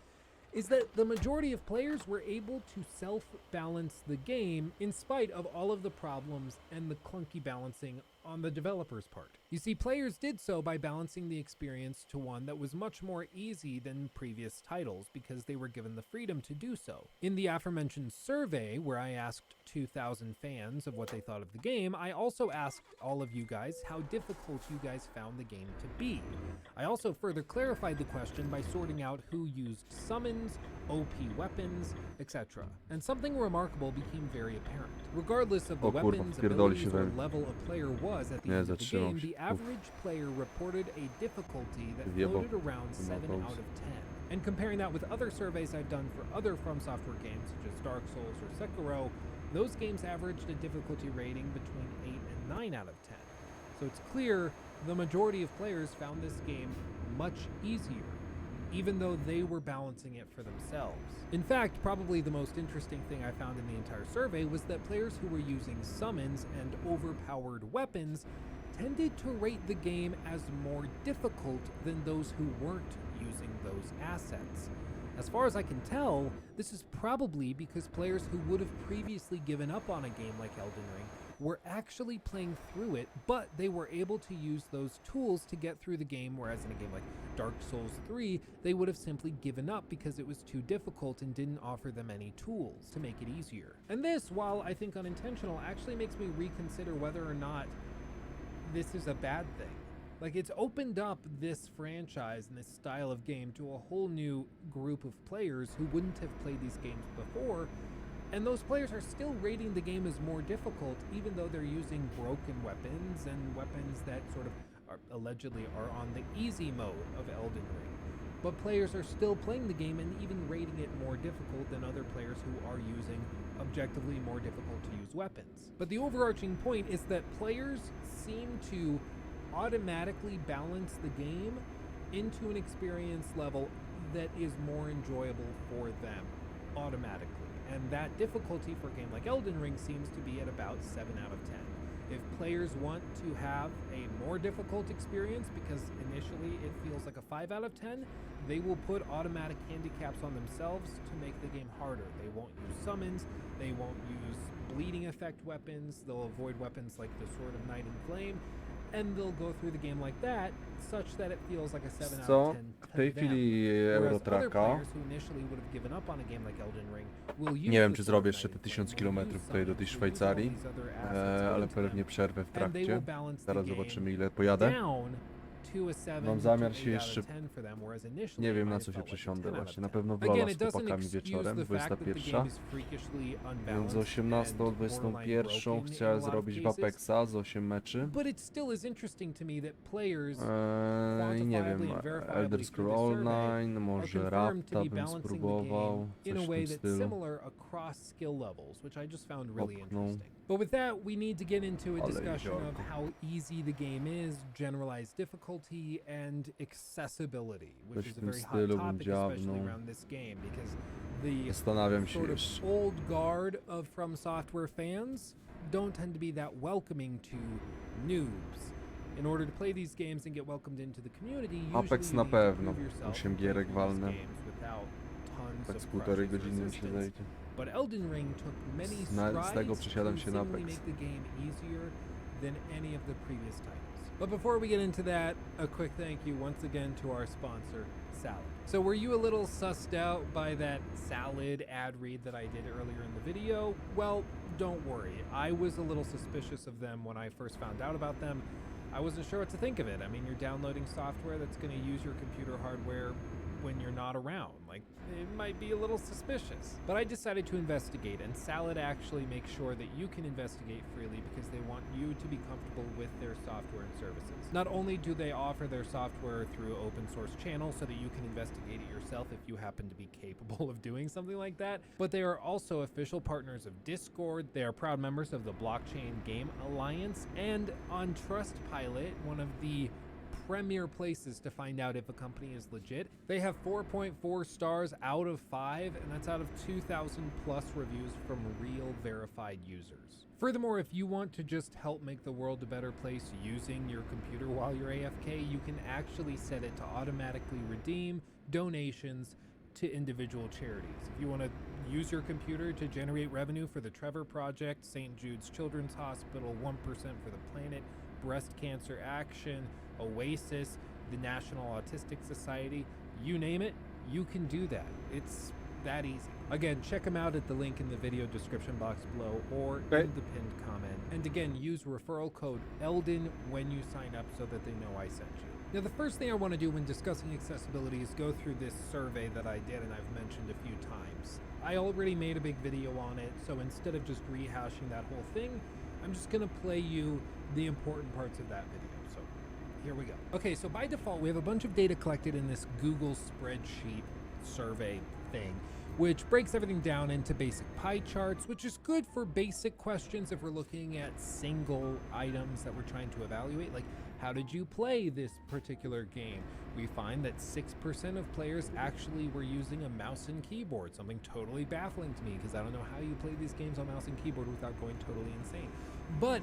S2: is that the majority of players were able to self-balance the game in spite of all of the problems and the clunky balancing on the developer's part. You see, players did so by balancing the experience to one that was much more easy than previous titles because they were given the freedom to do so. In the aforementioned survey, where I asked 2,000 fans of what they thought of the game, I also asked all of you guys how difficult you guys found the game to be. I also further clarified the question by sorting out who used summons, OP weapons, etc. And something remarkable became very apparent. Regardless of the
S3: O kurwa,
S2: weapons,
S3: wpierdoli się
S2: abilities, or
S3: we mnie.
S2: level a player was at the
S3: Nie,
S2: end of the
S3: zatrzymał
S2: game,
S3: się.
S2: the average player reported a difficulty that
S3: Wyjebał.
S2: floated around 7
S3: Wymagał
S2: out
S3: się.
S2: of 10. And comparing that with other surveys I've done for other From Software games, such as Dark Souls or Sekiro, those games averaged a difficulty rating between 8 and 9 out of 10. So it's clear the majority of players found this game much easier, even though they were balancing it for themselves. In fact, probably the most interesting thing I found in the entire survey was that players who were using summons and overpowered weapons tended to rate the game as more difficult than those who weren't using those assets. As far as I can tell, this is probably because players who would have previously given up on a game like Elden Ring were actually playing through it, but they were able to use those tools to get through the game, whereas in a game like Dark Souls 3, they would have simply given up because it was too difficult and didn't offer them any tools to make it easier. And this, while I think unintentional, actually makes me reconsider whether or not this is a bad thing. Like, it's opened up this franchise and this style of game to a whole new group of players who wouldn't have played these games before, and those players are still rating the game as more difficult, even though they're using broken weapons and weapons that sort of allegedly are on the easy mode of Elden Ring. But players are still playing the game and even rating it more difficult than other players who are using objectively more difficult to use weapons. But the overarching point is that players seem to automatically balance the game into an experience level that is more enjoyable for them automatically. And that difficulty for a game like Elden Ring seems to be at about 7 out of 10. If players want to have a more difficult experience because initially it feels like a 5 out of 10, they will put automatic handicaps on themselves to make the game harder. They won't use summons, they won't use bleeding effect weapons, they'll avoid weapons like the Sword of Night and Flame, and they'll go through the game like that, such that it feels like a 7 out
S3: Co?
S2: of 10
S3: W
S2: to
S3: tej
S2: them.
S3: chwili
S2: Whereas other
S3: Eurotraka.
S2: players who initially would have given up on a game like Elden Ring will use
S3: Nie wiem,
S2: the
S3: czy
S2: sword
S3: zrobię jeszcze te
S2: knife
S3: 1000
S2: and will
S3: kilometrów
S2: use
S3: tutaj do tej
S2: summons, will use all
S3: Szwajcarii,
S2: these other assets
S3: ale
S2: going to
S3: pewnie
S2: them,
S3: przerwę w
S2: and they will
S3: trakcie.
S2: balance the
S3: Zaraz
S2: game
S3: zobaczymy, ile pojadę.
S2: down to a 7
S3: Mam
S2: to
S3: zamiar
S2: 8
S3: się
S2: out of
S3: jeszcze,
S2: 10 for them, whereas initially
S3: nie
S2: it
S3: wiem na
S2: might
S3: co
S2: have
S3: się
S2: felt like a
S3: przesiądę
S2: 10 out
S3: właśnie,
S2: of
S3: na
S2: 10.
S3: pewno w
S2: Again,
S3: Lola
S2: it
S3: z
S2: doesn't
S3: chłopakami
S2: excuse
S3: wieczorem,
S2: the fact that the
S3: 21.
S2: game is freakishly
S3: Między
S2: unbalanced
S3: 18 a
S2: and borderline
S3: 21
S2: broken in
S3: chciałem
S2: a lot of
S3: zrobić w
S2: cases,
S3: Apexa z 8 meczy.
S2: but it still is interesting to me that players
S3: I nie wiem,
S2: quantifiably and verifiably
S3: Elder
S2: through
S3: Scroll
S2: this survey
S3: Online,
S2: are
S3: może
S2: confirmed to
S3: Rapta
S2: be
S3: bym
S2: balancing the
S3: spróbował,
S2: game in
S3: coś
S2: a
S3: w
S2: way
S3: tym
S2: that's
S3: stylu.
S2: similar across skill levels, which I just found really
S3: Opnął.
S2: interesting. But with that, we need to get into a
S3: Ale
S2: discussion of
S3: jeziorko.
S2: how easy the game is, generalized difficulty, and accessibility, which
S3: Coś
S2: is
S3: w
S2: a
S3: tym
S2: very hot
S3: stylu bym
S2: topic, especially
S3: dziabnął.
S2: around this game, because the
S3: Zastanawiam się
S2: sort of
S3: jeszcze.
S2: old guard of From Software fans don't tend to be that welcoming to noobs. In order to play these games and get welcomed into the community, usually
S3: Apex
S2: you
S3: na
S2: need to
S3: pewno.
S2: prove yourself
S3: 8
S2: and play
S3: gierek
S2: through these
S3: walnę.
S2: games without tons
S3: Tak
S2: of
S3: z półtorej
S2: crushes or
S3: godziny mi się
S2: resistance.
S3: zejdzie.
S2: But Elden Ring took many
S3: Z tego
S2: strides
S3: przesiadam
S2: to
S3: się na
S2: seemingly
S3: Apex.
S2: make the game easier than any of the previous titles. But before we get into that, a quick thank you once again to our sponsor, Salad. So were you a little sussed out by that salad ad read that I did earlier in the video? Well, don't worry. I was a little suspicious of them when I first found out about them. I wasn't sure what to think of it. I mean, you're downloading software that's going to use your computer hardware when you're not around. Like, it might be a little suspicious. But I decided to investigate, and Salad actually makes sure that you can investigate freely because they want you to be comfortable with their software and services. Not only do they offer their software through open source channels so that you can investigate it yourself if you happen to be capable of doing something like that, but they are also official partners of Discord. They are proud members of the Blockchain Game Alliance, and on Trustpilot, one of the premier places to find out if a company is legit. They have 4.4 stars out of 5, and that's out of 2,000 plus reviews from real verified users. Furthermore, if you want to just help make the world a better place using your computer while you're AFK, you can actually set it to automatically redeem donations to individual charities. If you want to use your computer to generate revenue for the Trevor Project, St. Jude's Children's Hospital, 1% for the Planet, Breast Cancer Action, Oasis, the National Autistic Society, you name it, you can do that. It's that easy. Again, check them out at the link in the video description box below or in the pinned comment. And again, use referral code ELDEN when you sign up so that they know I sent you. Now, the first thing I want to do when discussing accessibility is go through this survey that I did and I've mentioned a few times. I already made a big video on it, so instead of just rehashing that whole thing, I'm just going to play you the important parts of that video. So here we go. Okay, so by default, we have a bunch of data collected in this Google spreadsheet survey thing, which breaks everything down into basic pie charts, which is good for basic questions if we're looking at single items that we're trying to evaluate, like how did you play this particular game? We find that 6% of players actually were using a mouse and keyboard, something totally baffling to me because I don't know how you play these games on mouse and keyboard without going totally insane. But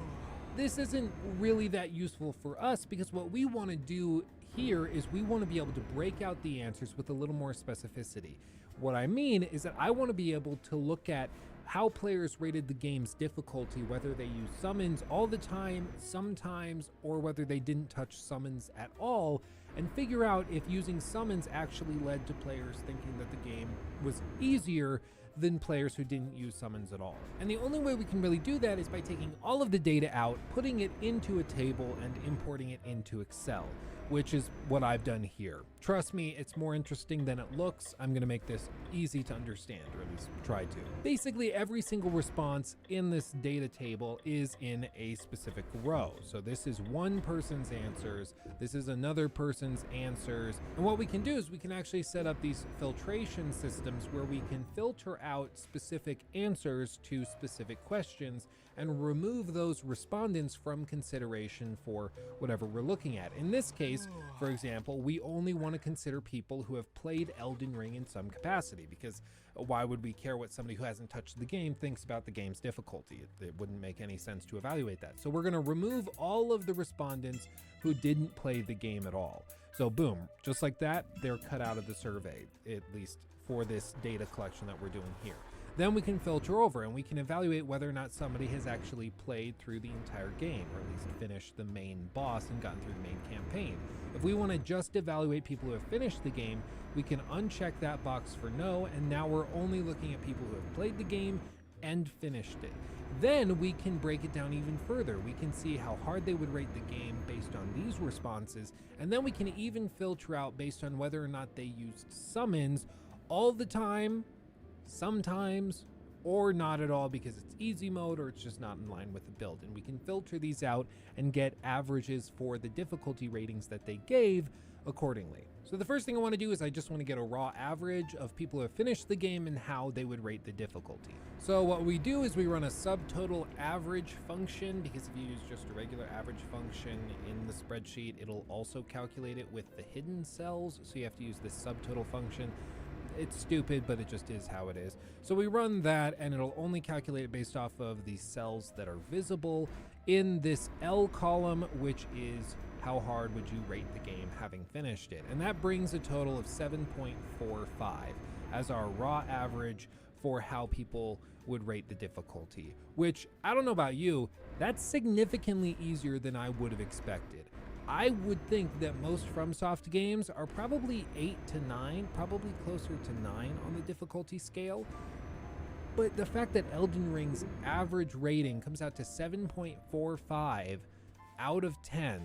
S2: this isn't really that useful for us because what we want to do here is we want to be able to break out the answers with a little more specificity. What I mean is that I want to be able to look at how players rated the game's difficulty, whether they use summons all the time, sometimes, or whether they didn't touch summons at all, and figure out if using summons actually led to players thinking that the game was easier than players who didn't use summons at all. And the only way we can really do that is by taking all of the data out, putting it into a table, and importing it into Excel, which is what I've done here. Trust me, it's more interesting than it looks. I'm gonna make this easy to understand, or at least try to. Basically, every single response in this data table is in a specific row. So this is one person's answers, this is another person's answers, and what we can do is we can actually set up these filtration systems where we can filter out specific answers to specific questions and remove those respondents from consideration for whatever we're looking at. In this case, for example, we only want to consider people who have played Elden Ring in some capacity, because why would we care what somebody who hasn't touched the game thinks about the game's difficulty? It wouldn't make any sense to evaluate that. So we're going to remove all of the respondents who didn't play the game at all. So boom, just like that, they're cut out of the survey, at least for this data collection that we're doing here.
S1: Then we can filter over and we can evaluate whether or not somebody has actually played through the entire game, or at least finished the main boss and gotten through the main campaign. If we want to just evaluate people who have finished the game, we can uncheck that box for no, and now we're only looking at people who have played the game and finished it. Then we can break it down even further. We can see how hard they would rate the game based on these responses, and then we can even filter out based on whether or not they used summons all the time, sometimes, or not at all because it's easy mode or it's just not in line with the build. And we can filter these out and get averages for the difficulty ratings that they gave accordingly. So the first thing I want to do is I just want to get a raw average of people who have finished the game and how they would rate the difficulty. So what we do is we run a subtotal average function, because if you use just a regular average function in the spreadsheet, it'll also calculate it with the hidden cells. So you have to use this subtotal function. It's stupid, but it just is how it is. So we run that and it'll only calculate it based off of the cells that are visible in this L column, which is how hard would you rate the game having finished it. And that brings a total of 7.45 as our raw average for how people would rate the difficulty, which, I don't know about you, that's significantly easier than I would have expected. I would think that most FromSoft games are probably 8 to 9, probably closer to 9 on the difficulty scale. But the fact that Elden Ring's average rating comes out to 7.45 out of 10,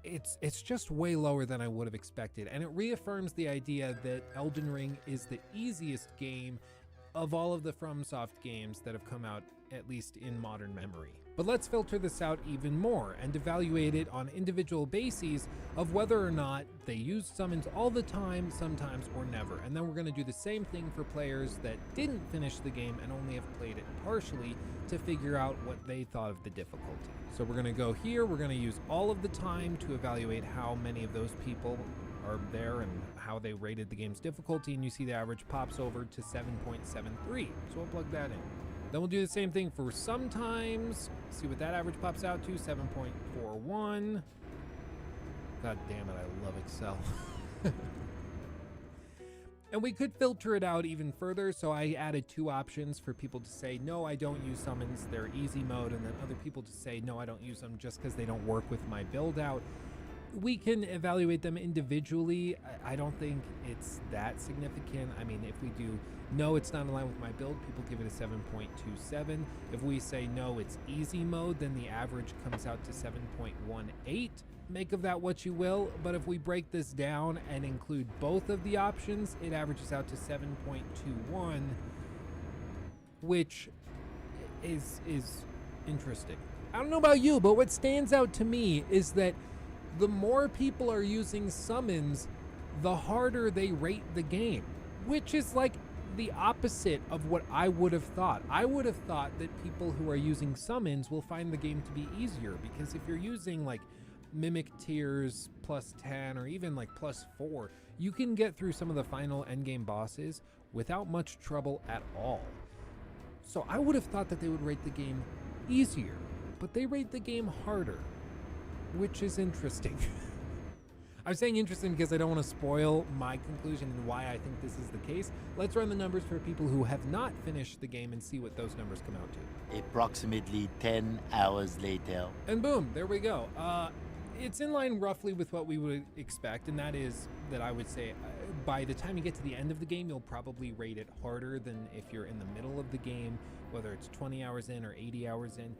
S1: it's just way lower than I would have expected. And it reaffirms the idea that Elden Ring is the easiest game of all of the FromSoft games that have come out, at least in modern memory. But let's filter this out even more and evaluate it on individual bases of whether or not they use summons all the time, sometimes, or never. And then we're going to do the same thing for players that didn't finish the game and only have played it partially to figure out what they thought of the difficulty. So we're going to go here, we're going to use all of the time to evaluate how many of those people are there and how they rated the game's difficulty, and you see the average pops over to 7.73. So we'll plug that in. Then we'll do the same thing for sometimes. See what that average pops out to, 7.41. God damn it, I love Excel. And we could filter it out even further, so I added 2 options for people to say, no, I don't use summons, they're easy mode, and then other people to say, no, I don't use them just because they don't work with my build out. We can evaluate them individually. I don't think it's that significant. I mean, if we do, no, it's not in line with my build, people give it a 7.27. If we say, no, it's easy mode, then the average comes out to 7.18. Make of that what you will, but if we break this down and include both of the options, it averages out to 7.21, which is interesting. I don't know about you, but what stands out to me is that the more people are using summons, the harder they rate the game, which is like the opposite of what I would have thought. I would have thought that people who are using summons will find the game to be easier, because if you're using like Mimic tiers +10 or even like +4, you can get through some of the final endgame bosses without much trouble at all. So I would have thought that they would rate the game easier, but they rate the game harder, which is interesting. I'm saying interesting because I don't want to spoil my conclusion and why I think this is the case. Let's run the numbers for people who have not finished the game and see what those numbers come out to.
S4: Approximately 10 hours later.
S1: And boom, there we go. It's in line roughly with what we would expect, and that is that I would say by the time you get to the end of the game, you'll probably rate it harder than if you're in the middle of the game, whether it's 20 hours in or 80 hours in.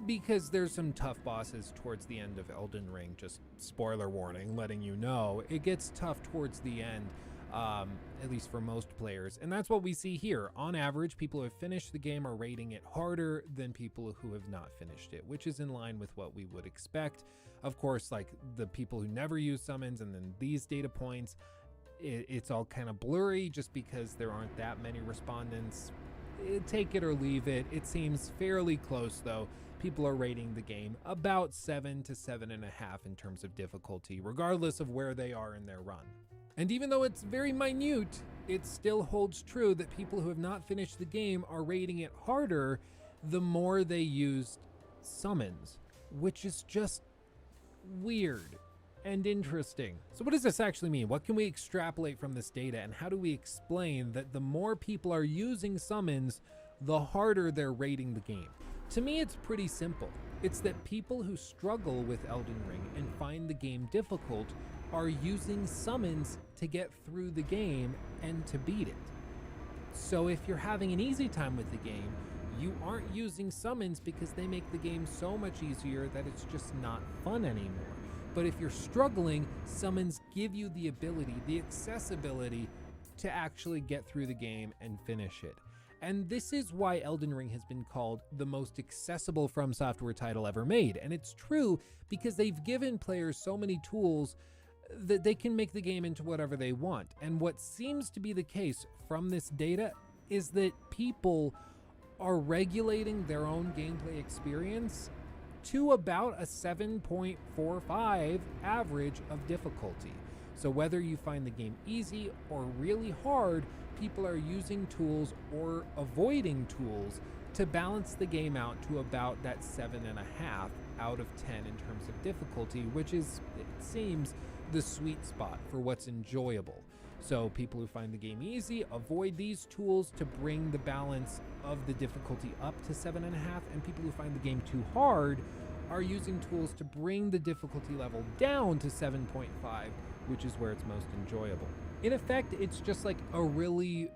S1: Because there's some tough bosses towards the end of Elden Ring, just spoiler warning, letting you know, it gets tough towards the end, at least for most players. And that's what we see here. On average, people who have finished the game are rating it harder than people who have not finished it, which is in line with what we would expect. Of course, like the people who never use summons and then these data points, it's all kind of blurry just because there aren't that many respondents. Take it or leave it. It seems fairly close though. People are rating the game about 7 to 7.5 in terms of difficulty, regardless of where they are in their run. And even though it's very minute, it still holds true that people who have not finished the game are rating it harder the more they used summons, which is just weird.
S2: and interesting. So what does this actually mean? What can we extrapolate from this data, and how do we explain that the more people are using summons, the harder they're rating the game? To me, it's pretty simple. It's that people who struggle with Elden Ring and find the game difficult are using summons to get through the game and to beat it. So if you're having an easy time with the game, you aren't using summons because they make the game so much easier that it's just not fun anymore. But if you're struggling, summons give you the ability, the accessibility to actually get through the game and finish it. And this is why Elden Ring has been called the most accessible From Software title ever made. And it's true because they've given players so many tools that they can make the game into whatever they want. And what seems to be the case from this data is that people are regulating their own gameplay experience to about a 7.45 average of difficulty. So whether you find the game easy or really hard, people are using tools or avoiding tools to balance the game out to about that 7.5 out of 10 in terms of difficulty, which is, it seems, the sweet spot for what's enjoyable. So people who find the game easy avoid these tools to bring the balance of the difficulty up to 7.5, and people who find the game too hard are using tools to bring the difficulty level down to 7.5, which is where it's most enjoyable. In effect, it's just like a really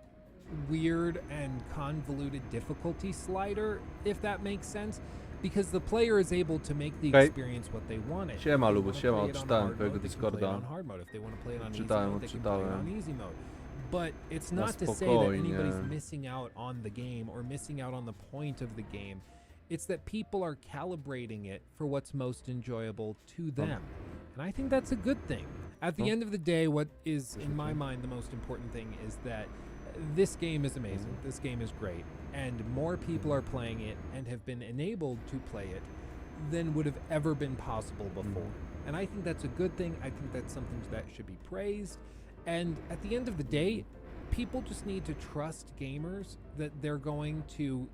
S2: weird and convoluted difficulty slider, if that makes sense, because the player is able to make the experience what they want it.
S3: Siema, Lubu, siema, odczytałem twojego Discorda.
S2: Odczytałem. But it's not to say that anybody's missing out on the game or missing out on the point of the game. It's that people are calibrating it for what's most enjoyable to them. And I think that's a good thing. At the end of the day, what is, in my mind, the most important thing is that this game is amazing. This game is great. And more people are playing it and have been enabled to play it than would have ever been possible before. And I think that's a good thing. I think that's something that should be praised. And at the end of the day, people just need to trust gamers that they're going to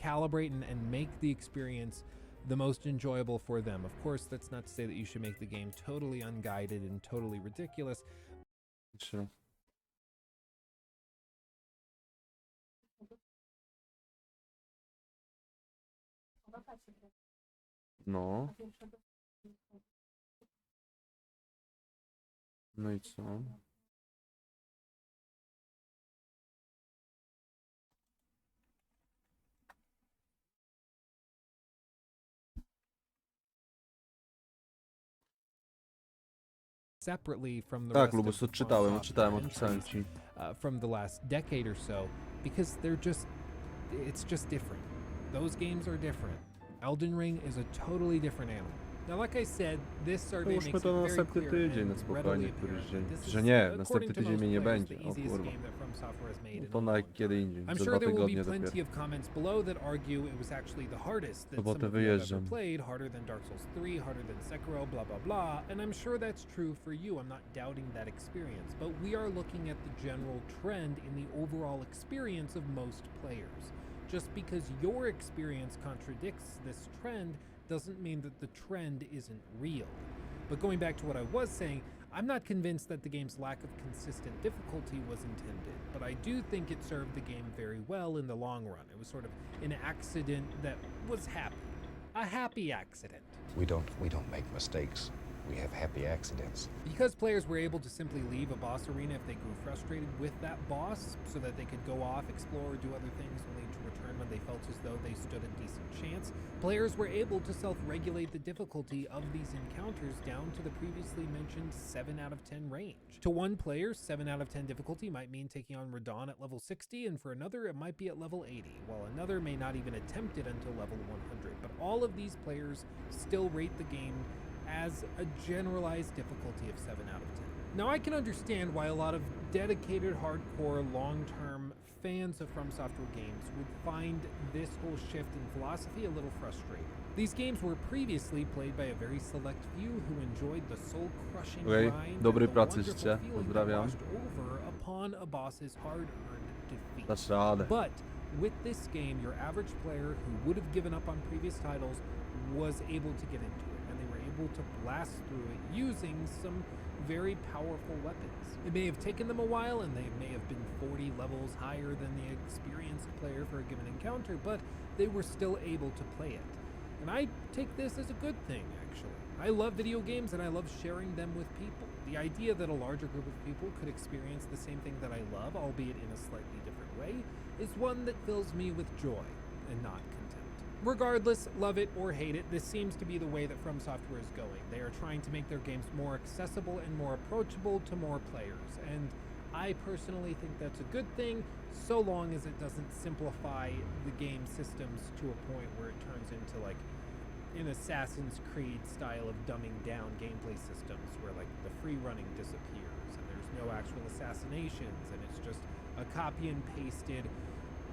S2: calibrate and make the experience the most enjoyable for them. Of course, that's not to say that you should make the game totally unguided and totally ridiculous.
S3: Sure. No. No i co?
S2: Separately from the
S3: Tak,
S2: rest
S3: Lubus,
S2: of
S3: odczytałem,
S2: entries,
S3: odpisałem ci.
S2: from the last decade or so, because it's just different. Those games are different. Elden Ring is a totally different animal. Now, like I said, this survey makes
S3: Połóżmy
S2: it
S3: to na
S2: very
S3: następny
S2: clear
S3: tydzień, na
S2: and
S3: spokojnie,
S2: readily
S3: któryś
S2: apparent
S3: dzień.
S2: that this
S3: Że
S2: is,
S3: nie,
S2: according
S3: następny
S2: to
S3: tydzień
S2: most
S3: mnie nie
S2: players,
S3: będzie.
S2: the
S3: O
S2: easiest
S3: kurwa.
S2: game that From Software has made in
S3: To
S2: a
S3: na
S2: long
S3: kiedy
S2: time.
S3: indziej,
S2: I'm
S3: za
S2: sure
S3: 2
S2: there will be
S3: tygodnie
S2: plenty
S3: dopiero.
S2: of comments below that argue it was actually the hardest that some
S3: Sobotę
S2: of you have ever
S3: wyjeżdżam.
S2: played, harder than Dark Souls 3, harder than Sekiro, blah blah blah, and I'm sure that's true for you. I'm not doubting that experience, but we are looking at the general trend in the overall experience of most players. Just because your experience contradicts this trend doesn't mean that the trend isn't real. But going back to what I was saying, I'm not convinced that the game's lack of consistent difficulty was intended, but I do think it served the game very well in the long run. It was sort of an accident that was happy. A happy accident.
S5: We don't make mistakes. We have happy accidents.
S2: Because players were able to simply leave a boss arena if they grew frustrated with that boss, so that they could go off, explore, or do other things, only to return when they felt as though they stood a decent chance, players were able to self-regulate the difficulty of these encounters down to the previously mentioned 7 out of 10 range. To one player, 7 out of 10 difficulty might mean taking on Radahn at level 60, and for another it might be at level 80, while another may not even attempt it until level 100. But all of these players still rate the game as a generalized difficulty of 7 out of 10. Now, I can understand why a lot of dedicated, hardcore, long-term fans of From Software games would find this whole shift in philosophy a little frustrating. These games were previously played by a very select few who enjoyed the soul-crushing grind
S3: dobrej
S2: and the
S3: pracy
S2: wonderful
S3: życzę.
S2: feeling that
S3: Pozdrawiam.
S2: washed over upon a boss's hard-earned defeat.
S3: Dasz radę.
S2: But with this game, your average player who would have given up on previous titles was able to get into it, and they were able able to blast through it using some very powerful weapons. It may have taken them a while, and they may have been 40 levels higher than the experienced player for a given encounter, but they were still able to play it. And I take this as a good thing, actually. I love video games, and I love sharing them with people. The idea that a larger group of people could experience the same thing that I love, albeit in a slightly different way, is one that fills me with joy and not contempt. Regardless, love it or hate it, this seems to be the way that From Software is going. They are trying to make their games more accessible and more approachable to more players, and I personally think that's a good thing, so long as it doesn't simplify the game systems to a point where it turns into like an Assassin's Creed style of dumbing down gameplay systems where like the free running disappears and there's no actual assassinations and it's just a copy and pasted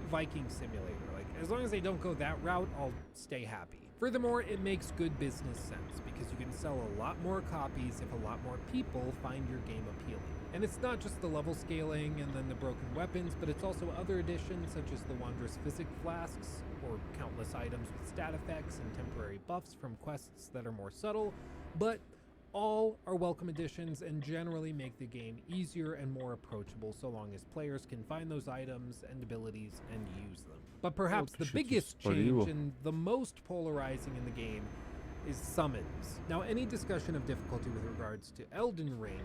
S2: Viking simulator. Like, as long as they don't go that route, I'll stay happy. Furthermore, it makes good business sense because you can sell a lot more copies if a lot more people find your game appealing. And it's not just the level scaling and then the broken weapons, but it's also other additions such as the wondrous physic flasks, or countless items with stat effects and temporary buffs from quests that are more subtle, but all are welcome additions and generally make the game easier and more approachable so long as players can find those items and abilities and use them. But perhaps the biggest change and the most polarizing in the game is summons. Now, any discussion of difficulty with regards to Elden Ring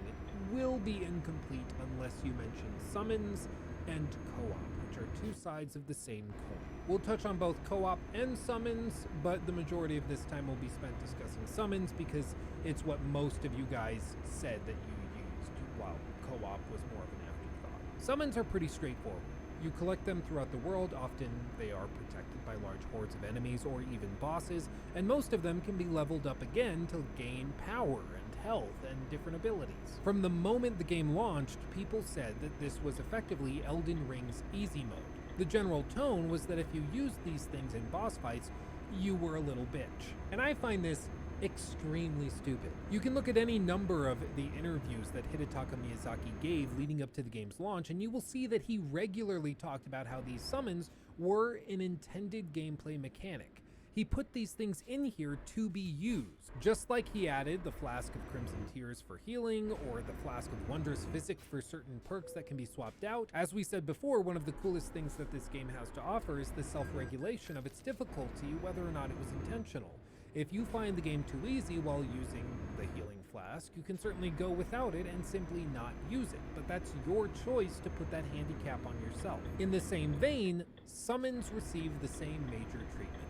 S2: will be incomplete unless you mention summons and co-op, which are two sides of the same coin. We'll touch on both co-op and summons, but the majority of this time will be spent discussing summons because it's what most of you guys said that you used, while co-op was more of an afterthought. Summons are pretty straightforward. You collect them throughout the world. Often they are protected by large hordes of enemies or even bosses, and most of them can be leveled up again to gain power and health and different abilities. From the moment the game launched, people said that this was effectively Elden Ring's easy mode. The general tone was that if you used these things in boss fights, you were a little bitch. And I find this extremely stupid. You can look at any number of the interviews that Hidetaka Miyazaki gave leading up to the game's launch, and you will see that he regularly talked about how these summons were an intended gameplay mechanic. He put these things in here to be used, just like he added the Flask of Crimson Tears for healing, or the Flask of Wondrous Physic for certain perks that can be swapped out. As we said before, one of the coolest things that this game has to offer is the self-regulation of its difficulty, whether or not it was intentional. If you find the game too easy while using the healing flask, you can certainly go without it and simply not use it, but that's your choice to put that handicap on yourself. In the same vein, summons receive the same major treatment.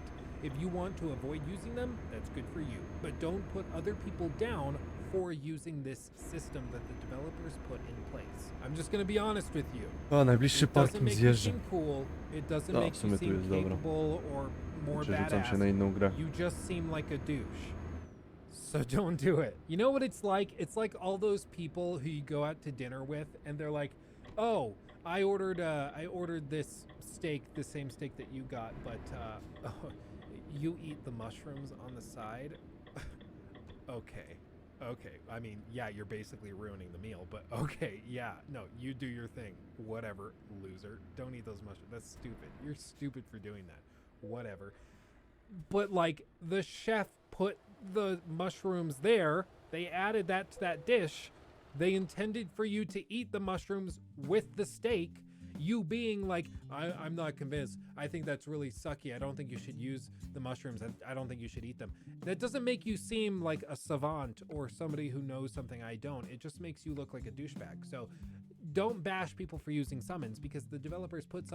S2: If you want to avoid using them, that's good for you, but don't put other people down for using this system that the developers put in place. I'm just gonna be honest with you.
S3: O, najbliższy parking zjeżdża.
S2: Cool. It doesn't
S3: No,
S2: make
S3: w
S2: you
S3: sumie tu
S2: seem
S3: jest dobra.
S2: capable or more
S3: Przerzucam się na
S2: badass.
S3: inną grę.
S2: You just seem like a douche. So don't do it. You know what it's like? It's like all those people who you go out to dinner with and they're like, "Oh, I ordered this steak, the same steak that you got, but you eat the mushrooms on the side." Okay. I mean, yeah, you're basically ruining the meal, but okay, yeah, no, you do your thing. Whatever, loser. Don't eat those mushrooms. That's stupid. You're stupid for doing that. Whatever. But like, the chef put the mushrooms there. They added that to that dish. They intended for you to eat the mushrooms with the steak. You being like, I'm not convinced. I think that's really sucky. I don't think you should use the mushrooms. I don't think you should eat them. That doesn't make you seem like a savant or somebody who knows something I don't. It just makes you look like a douchebag. So don't bash people for using summons because the developers put summons